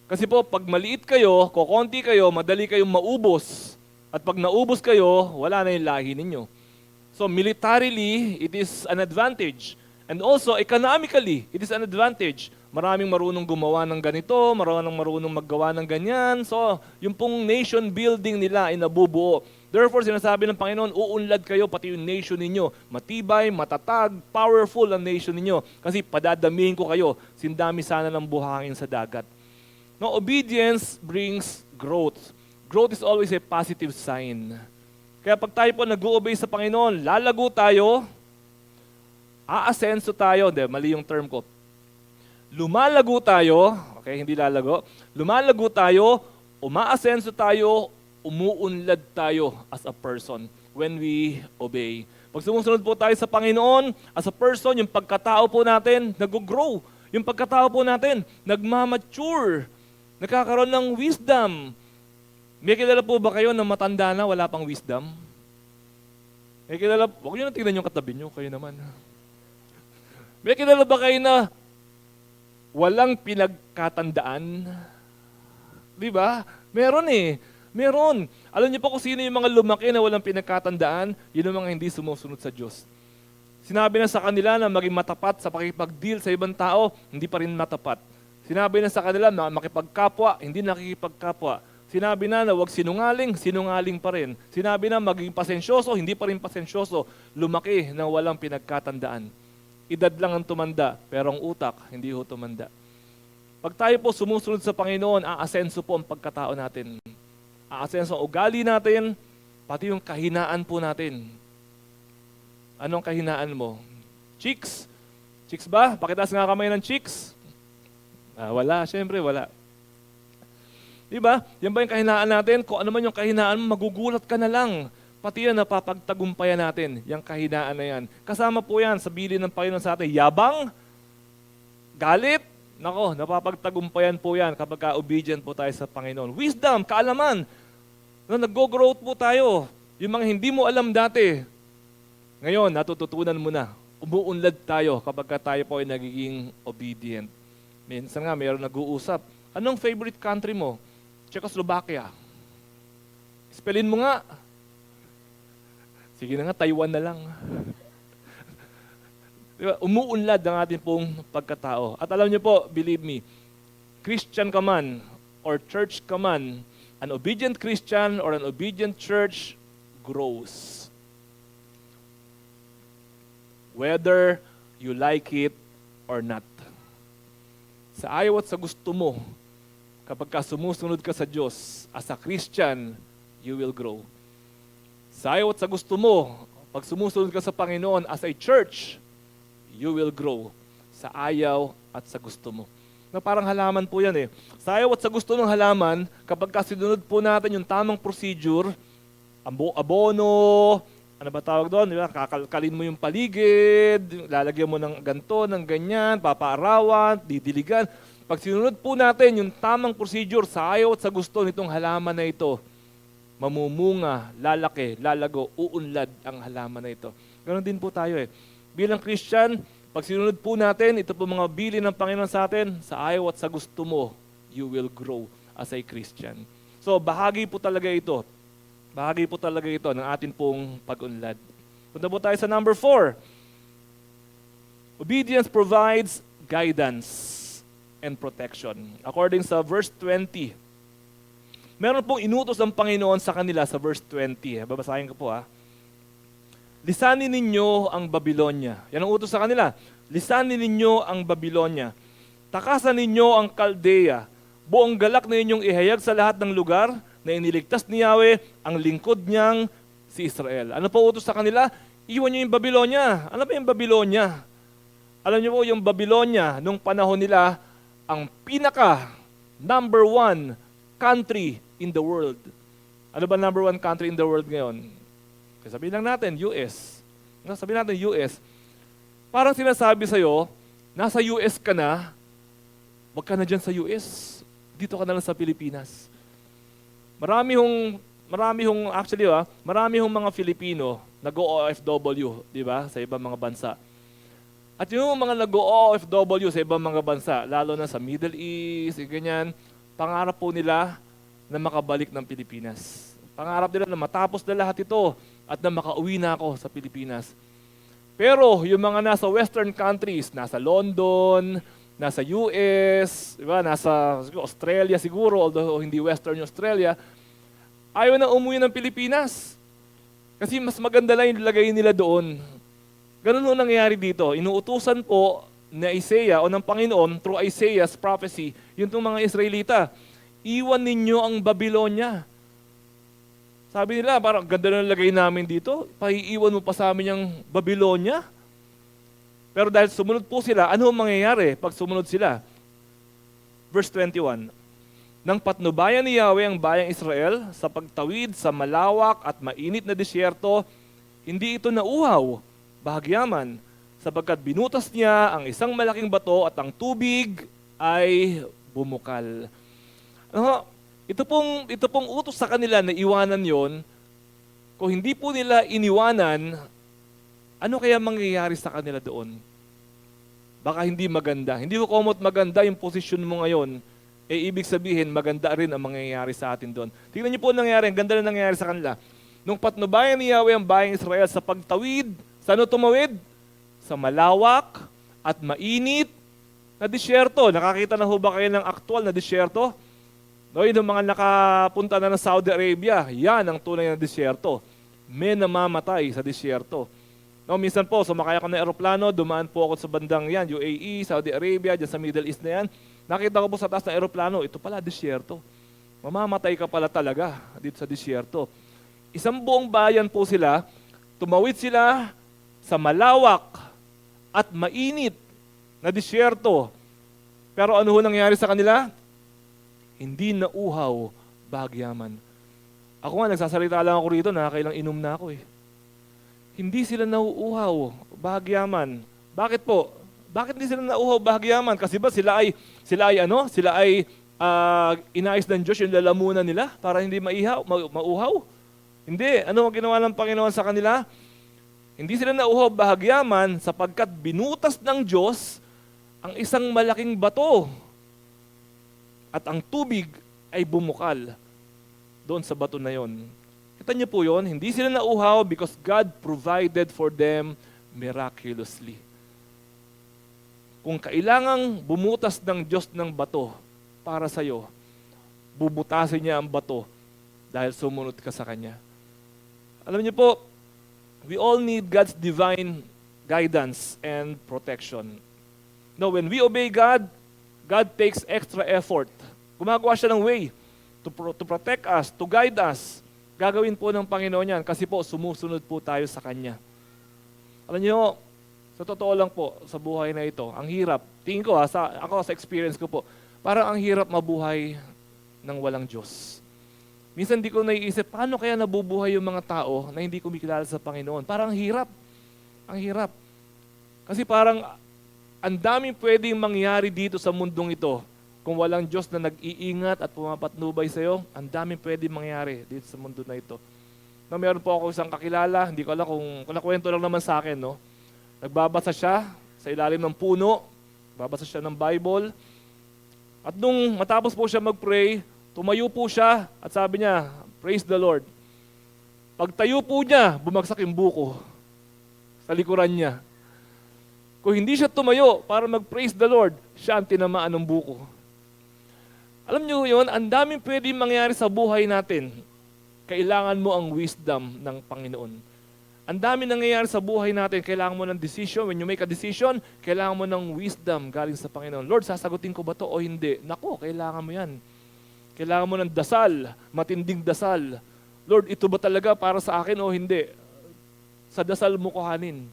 Kasi po, pag maliit kayo, kokonti kayo, madali kayong maubos. At pag naubos kayo, wala na yung lahi ninyo. So militarily, it is an advantage. And also, economically, it is an advantage. Maraming marunong gumawa ng ganito, marunong maggawa ng ganyan. So, yung pong nation building nila ay nabubuo. Therefore, sinasabi ng Panginoon, uunlad kayo, pati yung nation ninyo. Matibay, matatag, powerful ang nation ninyo. Kasi padadamihin ko kayo, sindami sana ng buhangin sa dagat. Now, obedience brings growth. Growth is always a positive sign. Kaya pag tayo po nag-o-obey sa Panginoon, lalago tayo, aasenso tayo, mali yung term ko. Lumalago tayo, okay, hindi lalago. Lumalago tayo, umaasenso tayo, umuunlad tayo as a person when we obey. Pag sumusunod po tayo sa Panginoon, as a person, yung pagkatao po natin, nag-grow. Yung pagkatao po natin, nagmamature. Nagkakaroon ng wisdom. May kilala po ba kayo na matanda na wala pang wisdom? May kilala, huwag nyo na tingnan yung katabi nyo, kayo naman. May kilala ba kayo na walang pinagkatandaan? Di ba? Meron eh. Meron. Alam niyo po kung sino yung mga lumaki na walang pinagkatandaan? Yun ang mga hindi sumusunod sa Diyos. Sinabi na sa kanila na maging matapat sa pakipag-deal sa ibang tao, hindi pa rin matapat. Sinabi na sa kanila na makipagkapwa, hindi nakikipagkapwa. Sinabi na huwag sinungaling, sinungaling pa rin. Sinabi na maging pasensyoso, hindi pa rin pasensyoso. Lumaki na walang pinagkatandaan. Edad lang ang tumanda, pero ang utak, hindi ho tumanda. Pag tayo po sumusunod sa Panginoon, aasenso po ang pagkatao natin. Aasenso ang ugali natin, pati yung kahinaan po natin. Anong kahinaan mo? Cheeks? Cheeks ba? Pakitaas nga kamay ng cheeks? Wala, syempre wala. Diba? Yan ba yung kahinaan natin? Kung ano man yung kahinaan mo, magugulat ka na lang. Pati yan, napapagtagumpayan natin, yung kahinaan na yan. Kasama po yan sa bilin ng Panginoon sa atin. Yabang, galit, nako, napapagtagumpayan po yan kapag obedient po tayo sa Panginoon. Wisdom, kaalaman. Nag-growth po tayo. Yung mga hindi mo alam dati, ngayon, natututunan mo na. Umuunlad tayo kapag tayo po ay nagiging obedient. Minsan nga, mayroon nag-uusap. Anong favorite country mo? Czechoslovakia. Spellin mo nga. Sige na nga, Taiwan na lang. Diba? Umuunlad ang ating pong pagkatao. At alam niyo po, believe me, Christian ka man or church ka man, an obedient Christian or an obedient church grows. Whether you like it or not. Sa ayaw at sa gusto mo, kapag sumusunod ka sa Diyos, as a Christian, you will grow. Sa ayaw at sa gusto mo, pag sumusunod ka sa Panginoon as a church, you will grow. Sa ayaw at sa gusto mo. Na parang halaman po yan eh. Sa ayaw at sa gusto ng halaman, kapag sinunod po natin yung tamang procedure, abono, ano ba tawag doon? Diba? Kakalkalin mo yung paligid, lalagyan mo ng ganto, ng ganyan, papaarawan, didiligan. Pag sinunod po natin yung tamang procedure sa ayaw at sa gusto nitong halaman na ito, mamumunga, lalaki, lalago, uunlad ang halaman na ito. Ganon din po tayo eh. Bilang Christian, pag sinunod po natin, ito po mga bilin ng Panginoon sa atin, sa ayaw at sa gusto mo, you will grow as a Christian. So, bahagi po talaga ito. Bahagi po talaga ito ng atin pong pag-unlad. Punta po tayo sa number 4. Obedience provides guidance and protection. According sa verse 20, meron pong inutos ang Panginoon sa kanila sa verse 20. Babasahin ko po ha. Lisanin ninyo ang Babylonia. Yan ang utos sa kanila. Lisanin ninyo ang Babylonia. Takasan ninyo ang Caldea. Buong galak na inyong ihayag sa lahat ng lugar na iniligtas ni Yahweh ang lingkod niyang si Israel. Ano po utos sa kanila? Iwan niyo yung Babylonia. Ano ba yung Babylonia? Alam niyo po, yung Babylonia, nung panahon nila, ang pinaka number one country in the world. Ano ba number one country in the world ngayon? Sabihin lang natin, US. Sabihin natin, US. Parang sinasabi sa'yo, nasa US ka na, wag ka na dyan sa US. Dito ka na lang sa Pilipinas. Marami hong mga Filipino nag-OFW, di ba, sa ibang mga bansa. At yung mga nag-OFW sa ibang mga bansa, lalo na sa Middle East, ganyan, pangarap po nila na makabalik ng Pilipinas. Pangarap nila na matapos na lahat ito at na makauwi na ako sa Pilipinas. Pero yung mga nasa Western countries, nasa London, nasa US, diba? Nasa Australia siguro, although hindi Western Australia, ayaw na umuwi ng Pilipinas. Kasi mas maganda lang yung lagay nila doon. Ganun ho nangyayari dito. Inuutusan po na Isaiah o ng Panginoon through Isaiah's prophecy, yung mga Israelita, iwan ninyo ang Babylonia. Sabi nila, parang ganda na lagay namin dito, paiiwan mo pa sa amin yung Babylonia? Pero dahil sumunod po sila, ano ang mangyayari pag sumunod sila? Verse 21, nang patnubayan ni Yahweh ang bayang Israel sa pagtawid sa malawak at mainit na disyerto, hindi ito nauhaw, bahagyaman, sapagkat binutas niya ang isang malaking bato at ang tubig ay bumukal. Ito pong utos sa kanila na iwanan yon. Kung hindi po nila iniwanan, ano kaya mangyayari sa kanila doon? Baka hindi maganda. Hindi ko komot maganda yung posisyon mo ngayon, ibig sabihin maganda rin ang mangyayari sa atin doon. Tingnan niyo po ang nangyayari, ang ganda na nangyayari sa kanila. Nung patnubayan ni Yahweh ang bayang Israel sa pagtawid, saan tumawid? Sa malawak at mainit na disyerto. Nakakita na ho ba kayo ng aktual na disyerto? No, yung mga nakapunta na ng Saudi Arabia, yan ang tunay na disyerto. May namamatay sa disyerto. No, minsan po, sumakay ako ng aeroplano, dumaan po ako sa bandang yan, UAE, Saudi Arabia, dyan sa Middle East na yan. Nakita ko po sa taas ng aeroplano, ito pala disyerto. Mamamatay ka pala talaga dito sa disyerto. Isang buong bayan po sila, tumawid sila sa malawak at mainit na disyerto. Pero ano ho nangyari sa kanila? Hindi nauhaw, bahagyaman. Ako nga, nagsasalita lang ako rito, nakakailang inom na ako eh. Hindi sila nauuhaw, bahagyaman. Bakit po? Bakit hindi sila nauuhaw, bahagyaman? Kasi ba sila ay inayos ng Diyos yung lalamunan nila para hindi mauhaw? Hindi. Ano ang ginawa ng Panginoon sa kanila? Hindi sila nauuhaw, bahagyaman sapagkat binutas ng Diyos ang isang malaking bato at ang tubig ay bumukal doon sa bato na yon. Kita niyo po yun, hindi sila nauhaw because God provided for them miraculously. Kung kailangang bumutas ng Diyos ng bato para sa iyo, bubutasin niya ang bato dahil sumunod ka sa Kanya. Alam niyo po, we all need God's divine guidance and protection. No, when we obey God, God takes extra effort. Gumagawa siya ng way to protect us, to guide us. Gagawin po ng Panginoon yan kasi po sumusunod po tayo sa Kanya. Alam niyo, sa totoo lang po, sa buhay na ito, ang hirap. Tingin ko ako sa experience ko po, parang ang hirap mabuhay ng walang Diyos. Minsan di ko naiisip, paano kaya nabubuhay yung mga tao na hindi kumikilala sa Panginoon? Parang ang hirap. Ang hirap. Kasi parang ang daming pwedeng mangyari dito sa mundong ito. Kung walang Diyos na nag-iingat at pumapatnubay sa iyo, ang daming pwedeng mangyari dito sa mundo na ito. No, meron po ako isang kakilala, hindi ko alam kung nakwento lang naman sa akin, no? Nagbabasa siya sa ilalim ng puno, nagbabasa siya ng Bible, at nung matapos po siya mag-pray, tumayo po siya at sabi niya, praise the Lord. Pagtayo po niya, bumagsak yung buko sa likuran niya. Kung hindi siya tumayo para mag-praise the Lord, siya ang tinamaan ng buko. Alam niyo yun, ang daming pwedeng mangyari sa buhay natin. Kailangan mo ang wisdom ng Panginoon. Ang dami nangyayari sa buhay natin, kailangan mo ng decision. When you make a decision, kailangan mo ng wisdom galing sa Panginoon. Lord, sasagutin ko ba to o hindi? Nako, kailangan mo yan. Kailangan mo ng dasal, matinding dasal. Lord, ito ba talaga para sa akin o hindi? Sa dasal mo kuhanin.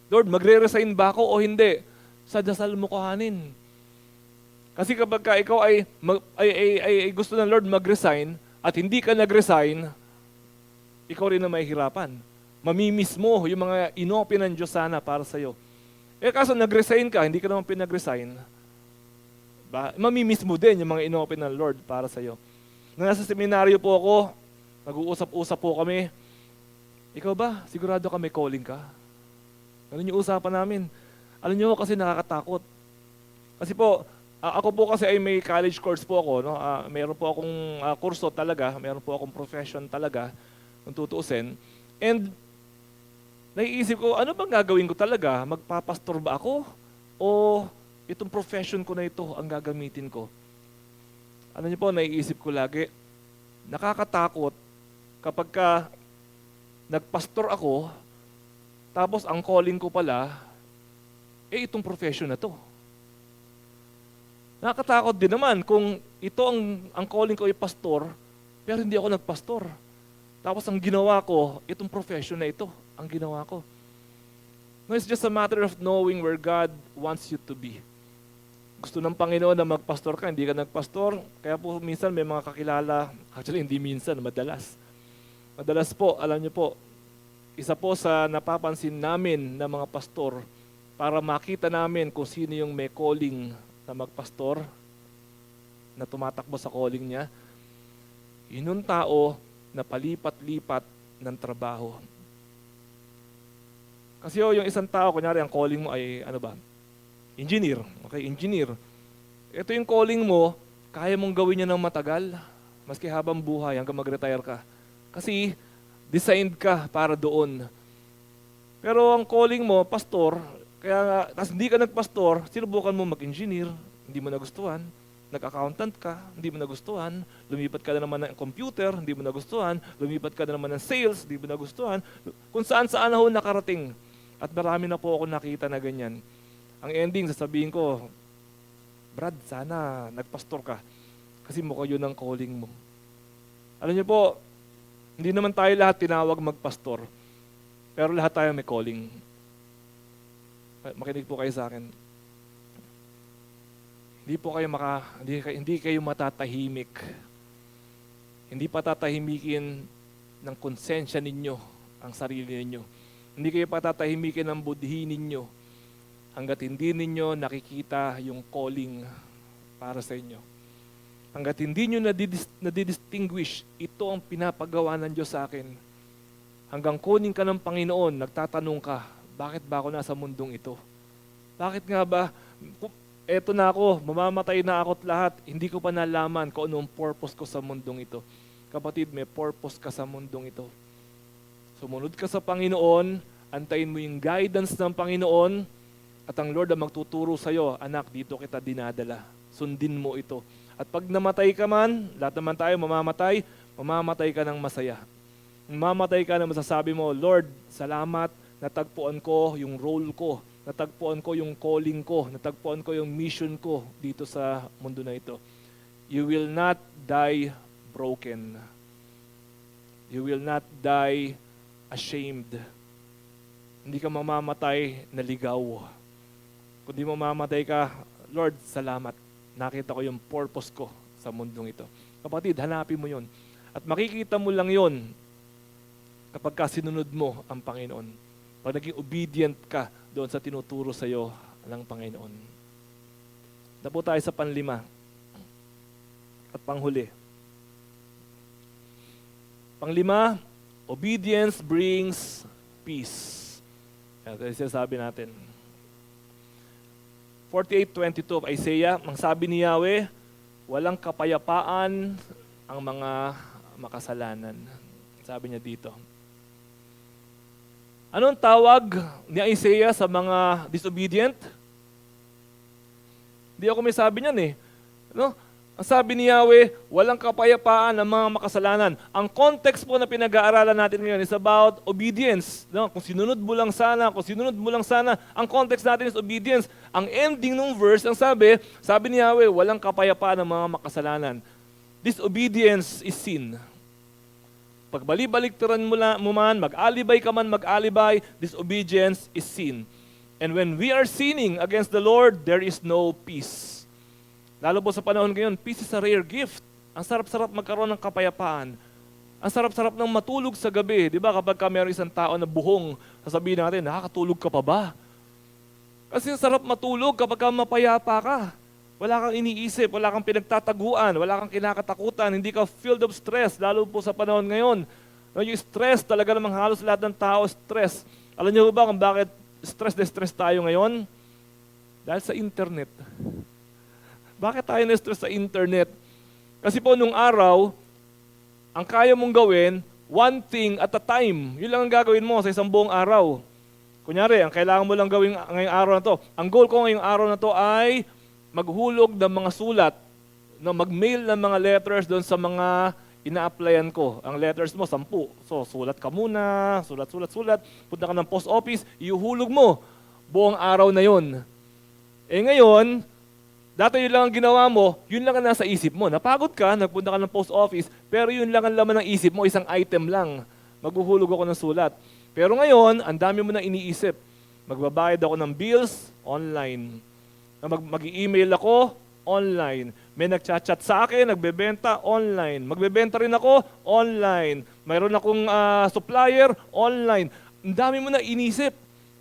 Lord, magre-resign ba ako o hindi? Sa dasal mo kuhanin. Kasi kapag ka ikaw ay gusto ng Lord mag-resign at hindi ka nag-resign, ikaw rin na mahihirapan. Mamimiss mo yung mga inopen ng Diyos sana para sa'yo. Kaso nag-resign ka, hindi ka naman pinag-resign, mamimiss mo din yung mga inopen ng Lord para sa'yo. Nung nasa seminaryo po ako, nag-uusap-usap po kami, ikaw ba, sigurado ka may calling ka? Ano yung usapan namin? Alam nyo kasi nakakatakot. Kasi po, ako po kasi ay may college course po ako. No? Meron po akong kurso talaga, meron po akong profession talaga, kung tutuusin. And naiisip ko, ano bang gagawin ko talaga? Magpapastor ba ako? O itong profession ko na ito ang gagamitin ko? Ano niyo po, naiisip ko lagi, nakakatakot kapag ka nagpastor ako, tapos ang calling ko pala, itong profession na to. Nakakatakot din naman kung ito ang calling ko ay pastor, pero hindi ako nagpastor. Tapos ang ginawa ko, itong profession na ito, ang ginawa ko. No, it's just a matter of knowing where God wants you to be. Gusto ng Panginoon na magpastor ka, hindi ka nagpastor. Kaya po minsan may mga kakilala, actually hindi minsan, madalas. Madalas po, alam niyo po, isa po sa napapansin namin na mga pastor para makita namin kung sino yung may calling na magpastor, na tumatakbo sa calling niya, yun yung tao na palipat-lipat ng trabaho. Kasi yung isang tao, kunyari ang calling mo ay engineer. Okay, engineer. Ito yung calling mo, kaya mong gawin niya ng matagal, maski habang buhay, hanggang mag-retire ka. Kasi designed ka para doon. Pero ang calling mo, pastor, kaya tas hindi ka nagpastor, sinubukan mo mag-engineer, hindi mo nagustuhan. Nag-accountant ka, hindi mo nagustuhan. Lumipat ka na naman ng computer, hindi mo nagustuhan. Lumipat ka na naman ng sales, hindi mo nagustuhan. Kung saan-saan ako nakarating. At marami na po ako nakita na ganyan. Ang ending, sasabihin ko, Brad, sana nagpastor ka. Kasi mukha yun ang calling mo. Alam niyo po, hindi naman tayo lahat tinawag magpastor. Pero lahat tayo may calling. Makinig po kayo sa akin. Hindi kayo matatahimik. Hindi patatahimikin ng konsensya ninyo ang sarili ninyo. Hindi kayo patatahimikin ng budhi ninyo hanggat hindi ninyo nakikita yung calling para sa inyo. Hanggat hindi nyo nadidistinguish, ito ang pinapagawa ng Diyos sa akin. Hanggang kunin ka ng Panginoon, nagtatanong ka, bakit ba ako nasa mundong ito? Bakit nga ba, eto na ako, mamamatay na ako't lahat, hindi ko pa nalaman kung anong purpose ko sa mundong ito. Kapatid, may purpose ka sa mundong ito. Sumunod ka sa Panginoon, antayin mo yung guidance ng Panginoon, at ang Lord ang magtuturo sa'yo, anak, dito kita dinadala. Sundin mo ito. At pag namatay ka man, lahat naman tayo mamamatay ka ng masaya. Mamamatay ka na masasabi mo, Lord, salamat, natagpuan ko yung role ko, natagpuan ko yung calling ko, natagpuan ko yung mission ko dito sa mundo na ito. You will not die broken. You will not die ashamed. Hindi ka mamamatay na ligaw. Kundi mamamatay ka, Lord, salamat. Nakita ko yung purpose ko sa mundong ito. Kapatid, hanapin mo yun. At makikita mo lang yun kapag sinunod mo ang Panginoon. Pag naging obedient ka doon sa tinuturo sa iyo ng Panginoon. Na po tayo sa panlima at panghuli. Panglima, obedience brings peace. Ito yung sinasabi natin. 48:22 of Isaiah, ang sabi ni Yahweh, walang kapayapaan ang mga makasalanan. Sabi niya dito. Anong tawag ni Isaiah sa mga disobedient? Hindi ako may sabi niyan eh. No? Ang sabi ni Yahweh, walang kapayapaan ang mga makasalanan. Ang context po na pinag-aaralan natin ngayon is about obedience. No? Kung sinunod mo lang sana, ang context natin is obedience. Ang ending ng verse, ang sabi ni Yahweh, walang kapayapaan ang mga makasalanan. Disobedience is sin. Pag bali-baliktaran mo man, mag-alibay ka man, mag-alibay, disobedience is sin. And when we are sinning against the Lord, there is no peace. Lalo po sa panahon ngayon, peace is a rare gift. Ang sarap-sarap magkaroon ng kapayapaan. Ang sarap-sarap ng matulog sa gabi. Di ba kapag mayroong isang tao na buhong, sasabihin natin, nakakatulog ka pa ba? Kasi sarap matulog kapag mapayapa ka. Wala kang iniisip, wala kang pinagtataguan, wala kang kinakatakutan, hindi ka filled of stress, lalo po sa panahon ngayon. Yung stress, talaga namang halos lahat ng tao stress. Alam niyo ba kung bakit stress na stress tayo ngayon? Dahil sa internet. Bakit tayo na-stress sa internet? Kasi po nung araw, ang kaya mong gawin, one thing at a time. Yun lang ang gagawin mo sa isang buong araw. Kunyari, ang kailangan mo lang gawin ngayong araw na to, ang goal ko ngayong araw na to ay maghulog ng mga sulat, mag-mail ng mga letters doon sa mga ina-applyan ko. Ang letters mo, 10. So, sulat ka muna, sulat. Punta ka ng post office, iuhulog mo. Buong araw na yon. Ngayon, dati yun lang ang ginawa mo, yun lang ang nasa isip mo. Napagod ka, nagpunta ka ng post office, pero yun lang ang laman ng isip mo, isang item lang. Maghuhulog ako ng sulat. Pero ngayon, ang dami mo na iniisip. Magbabayad ako ng bills, online. Mag-i-email ako, online. May nagchat-chat sa akin, nagbebenta, online. Magbebenta rin ako, online. Mayroon akong supplier, online. Ang dami mo na inisip.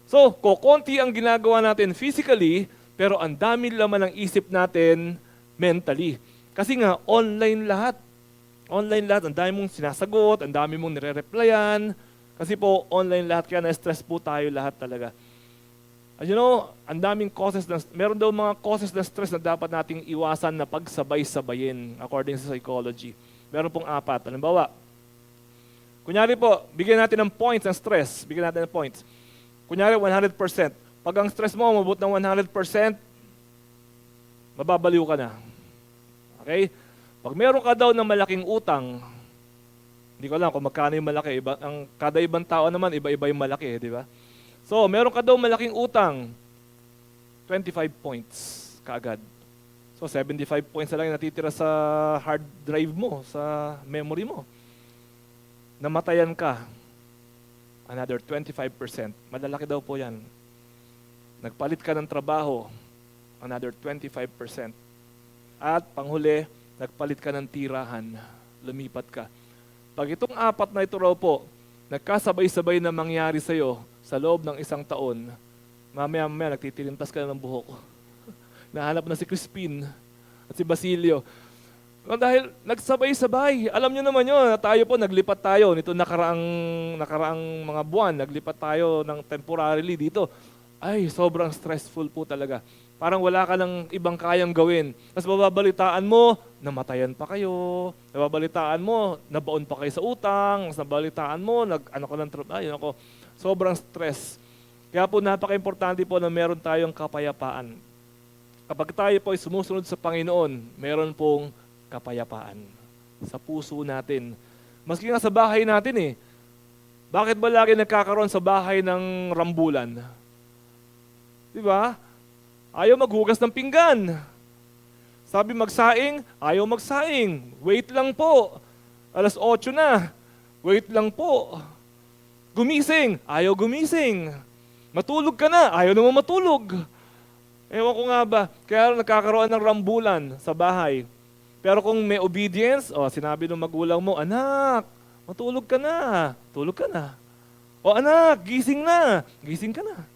So, kokonti ang ginagawa natin physically, pero ang dami laman ng isip natin mentally. Kasi nga, online lahat. Online lahat. Ang dami mong sinasagot, ang dami mong nire-replyan. Kasi po, online lahat, kaya na-stress po tayo lahat talaga. As you know, ang daming causes, meron daw mga causes ng stress na dapat nating iwasan na pagsabay-sabayin according sa psychology. Meron pong 4. Halimbawa, kunyari po, bigyan natin ng points ng stress. Bigyan natin ng points. Kunyari, 100%. Pag ang stress mo, umabot ng 100%, mababaliw ka na. Okay? Pag meron ka daw ng malaking utang, hindi ko alam kung magkano yung malaki. Kada ibang tao naman, iba-iba yung malaki, di ba? So, meron ka daw malaking utang, 25 points kaagad. So, 75 points na lang yung natitira sa hard drive mo, sa memory mo. Namatayan ka, another 25%. Malalaki daw po yan. Nagpalit ka ng trabaho, another 25%. At panghuli, nagpalit ka ng tirahan, lumipat ka. Pag itong 4 na ito raw po, nagkasabay-sabay na mangyari sa'yo sa loob ng 1 taon, mamaya-mamaya nagtitilintas ka na ng buhok. Nahanap na si Crispin at si Basilio. Dahil nagsabay-sabay. Alam nyo naman yun, tayo po, naglipat tayo. Nito nakaraang mga buwan, naglipat tayo ng temporarily dito. Ay, sobrang stressful po talaga. Parang wala ka ng ibang kayang gawin. Tapos bababalitaan mo, namatayan pa kayo. Babalitaan mo, nabaon pa kayo sa utang. Tapos nabalitaan mo, sobrang stress. Kaya po napaka-importante po na meron tayong kapayapaan. Kapag tayo po ay sumusunod sa Panginoon, meron pong kapayapaan sa puso natin. Maski nga sa bahay natin eh. Bakit ba lagi nagkakaroon sa bahay ng rambulan? Diba? Ayaw maghugas ng pinggan. Sabi magsaing, ayaw magsaing. Wait lang po. 8:00 na. Wait lang po. Gumising, ayaw gumising. Matulog ka na, ayaw naman matulog. Ewan ko nga ba, kaya nagkakaroon ng rambulan sa bahay. Pero kung may obedience, sinabi ng magulang mo, anak, matulog ka na, tulog ka na. O anak, gising na, gising ka na.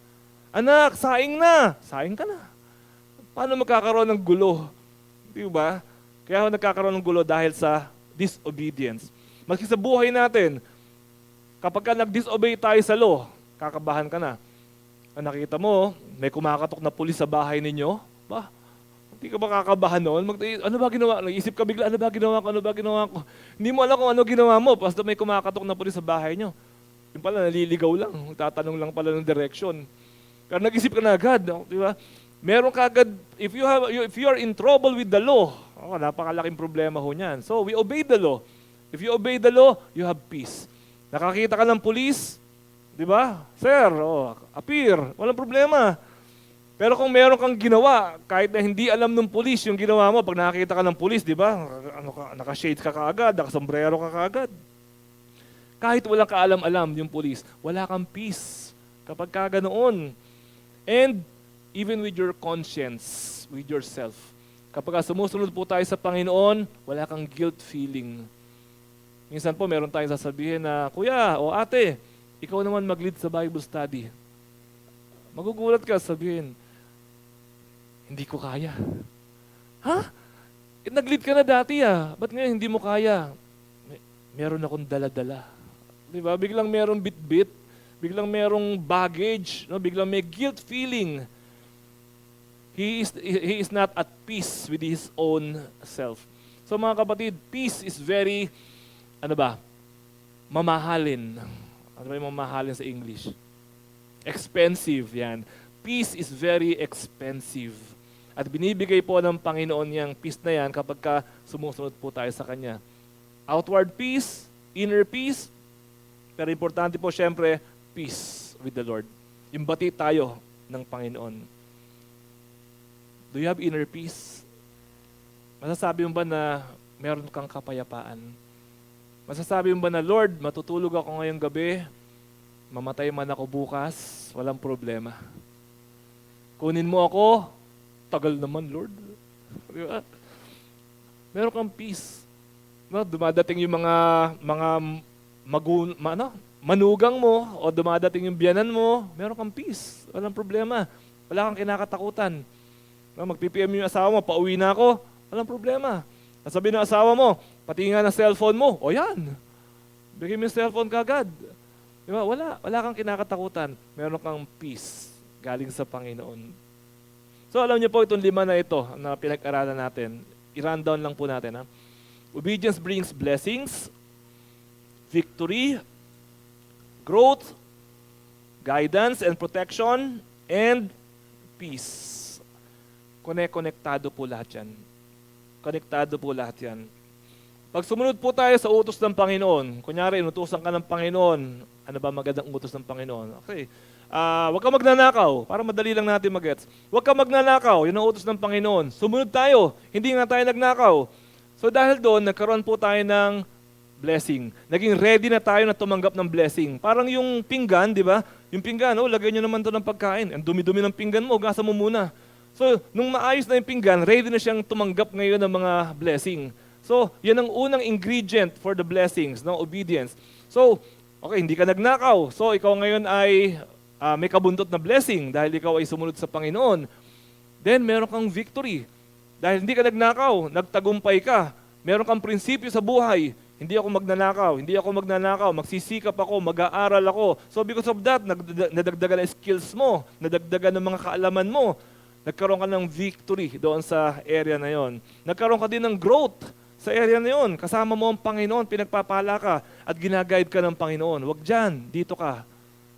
Anak, saing na, saing ka na. Paano magkakaroon ng gulo? Di ba? Kaya nagkakaroon ng gulo dahil sa disobedience. Maski sa buhay natin, kapag ka nag-disobey tayo sa law, kakabahan ka na. Nakita mo, may kumakatok na pulis sa bahay ninyo, ba? Hindi ka ba kakabahan noon? Ano ba ginawa? Nag-isip ka bigla, ano ba ginawa ko? Hindi mo alam kung ano ginawa mo, basta may kumakatok na pulis sa bahay nyo. Yung pala, naliligaw lang, tatanong lang pala ng direction. Pero nag-isip ka na agad, di ba? Meron ka agad, if you are in trouble with the law, napakalaking problema ho niyan. So, we obey the law. If you obey the law, you have peace. Nakakita ka ng pulis, di ba? Sir, appear, walang problema. Pero kung meron kang ginawa, kahit na hindi alam ng pulis yung ginawa mo, pag nakakita ka ng pulis, di ba? Naka-shades ka kaagad, naka-sombrero ka kaagad. Kahit walang kaalam-alam yung pulis, wala kang peace kapag ka ganoon. And even with your conscience, with yourself. Kapag sumusunod po tayo sa Panginoon, wala kang guilt feeling. Minsan po meron tayong sasabihin na, Kuya o ate, ikaw naman mag-lead sa Bible study. Magugulat ka, sabihin, hindi ko kaya. Ha? Nag-lead ka na dati ba't ngayon hindi mo kaya? Meron akong dala-dala. Diba? Biglang merong bit-bit, biglang merong baggage, no? Biglang may guilt feeling. He is not at peace with his own self. So mga kapatid, peace is very, mamahalin. Ano ba yung mamahalin sa English? Expensive, yan. Peace is very expensive. At binibigay po ng Panginoon yung peace na yan kapag ka sumusunod po tayo sa Kanya. Outward peace, inner peace, pero importante po syempre, peace with the Lord. Yung bati tayo ng Panginoon. Do you have inner peace? Masasabi mo ba na meron kang kapayapaan? Masasabi mo ba na, Lord, matutulog ako ngayong gabi, mamatay man ako bukas, walang problema. Kunin mo ako, tagal naman, Lord. Di ba? Meron kang peace. No, dumadating yung mga manugang mo o dumadating yung biyanan mo, meron kang peace. Walang problema. Wala kang kinakatakutan. No, mag-PPM yung asawa mo, pauwi na ako, walang problema. Sabi ng asawa mo, pati nga ng cellphone mo, o yan, bigay mo yung cellphone kagad. Diba? Wala kang kinakatakutan. Meron kang peace galing sa Panginoon. So alam niyo po itong 5 na ito na pinag-aralan natin. I-rundown lang po natin. Obedience brings blessings, victory, growth, guidance and protection, and peace. Konektado po lahat yan. Konektado po lahat yan. Pag sumunod po tayo sa utos ng Panginoon, kunyari inutusan ka ng Panginoon, ano ba magandang utos ng Panginoon? Okay, huwag ka magnanakaw, para madali lang natin mag-gets. Huwag ka magnanakaw, yun ang utos ng Panginoon. Sumunod tayo, hindi nga tayo nagnakaw. So dahil doon, nagkaroon po tayo ng blessing. Naging ready na tayo na tumanggap ng blessing. Parang yung pinggan, di ba? Yung pinggan, lagay nyo naman to ng pagkain. Ang dumi-dumi ng pinggan mo, gasa mo muna. So, nung maayos na yung pinggan, ready na siyang tumanggap ngayon ng mga blessing. So, yan ang unang ingredient for the blessings, no? Obedience. So, okay, hindi ka nagnakaw. So, ikaw ngayon ay may kabuntot na blessing dahil ikaw ay sumunod sa Panginoon. Then, meron kang victory. Dahil hindi ka nagnakaw, nagtagumpay ka. Meron kang prinsipyo sa buhay. Hindi ako magnanakaw, magsisikap ako, mag-aaral ako. So because of that, nadagdagan ang skills mo, nadagdagan ng mga kaalaman mo. Nagkaroon ka ng victory doon sa area na yon. Nagkaroon ka din ng growth sa area na yon. Kasama mo ang Panginoon, pinagpapala ka at ginaguide ka ng Panginoon. Huwag dyan, dito ka.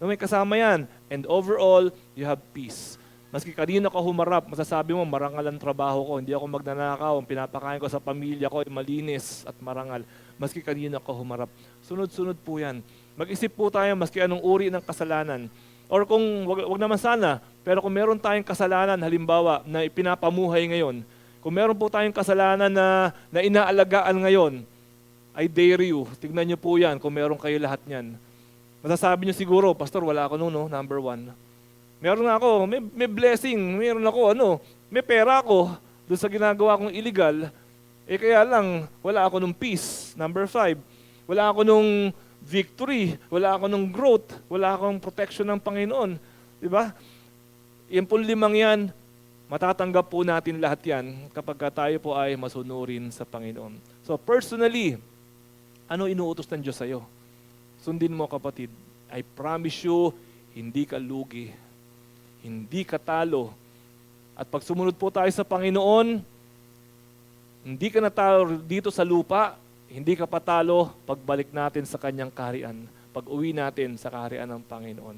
May kasama yan. And overall, you have peace. Maski kanina ka humarap, masasabi mo, marangal ang trabaho ko, hindi ako magnanakaw, ang pinapakain ko sa pamilya ko ay malinis at marangal. Maski kanina ka humarap. Sunod-sunod po yan. Mag-isip po tayo maski anong uri ng kasalanan. Or kung, wag naman sana, pero kung meron tayong kasalanan, halimbawa, na ipinapamuhay ngayon, kung meron po tayong kasalanan na inaalagaan ngayon, I dare you, tignan nyo po yan kung meron kayo lahat niyan. Masasabi nyo siguro, Pastor, wala ako noon, number 1. Meron ako, may blessing, meron ako, may pera ako doon sa ginagawa kong illegal. Kaya lang, wala ako nung peace, number 5. Wala ako nung victory, wala ako nung growth, wala akong protection ng Panginoon. Diba? Yung po 5 yan, matatanggap po natin lahat yan kapag tayo po ay masunurin sa Panginoon. So personally, ano inuutos ng Diyos sa'yo? Sundin mo kapatid. I promise you, hindi ka lugi. Hindi ka talo. At pag sumunod po tayo sa Panginoon, hindi ka natalo dito sa lupa, hindi ka patalo pagbalik natin sa kanyang kaharian, pag uwi natin sa kaharian ng Panginoon.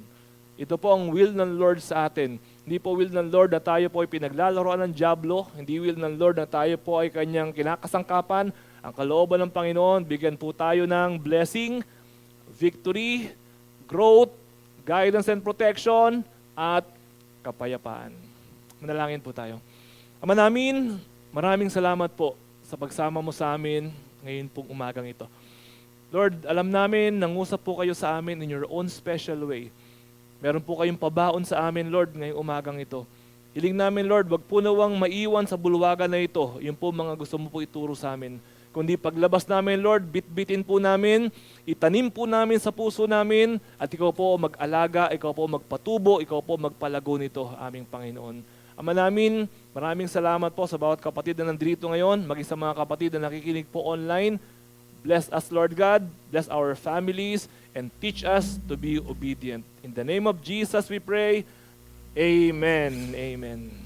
Ito po ang will ng Lord sa atin. Hindi po will ng Lord na tayo po ay pinaglalaroan ng dyablo, hindi will ng Lord na tayo po ay kanyang kinakasangkapan. Ang kalooban ng Panginoon, bigyan po tayo ng blessing, victory, growth, guidance and protection, at kapayapaan. Manalangin po tayo. Ama namin, maraming salamat po sa pagsama mo sa amin ngayon pong umagang ito. Lord, alam namin, nangusap po kayo sa amin in your own special way. Meron po kayong pabaon sa amin, Lord, ngayong umagang ito. Hiling namin, Lord, wag po nawang maiwan sa bulwagan na ito. Yung po mga gusto mo po ituro sa amin. Kundi paglabas namin, Lord, bitbitin po namin, itanim po namin sa puso namin, at ikaw po mag-alaga, ikaw po magpatubo, ikaw po magpalago nito, aming Panginoon. Ama namin, maraming salamat po sa bawat kapatid na nandito ngayon, maging sa mga kapatid na nakikinig po online. Bless us, Lord God, bless our families, and teach us to be obedient. In the name of Jesus we pray, Amen. Amen.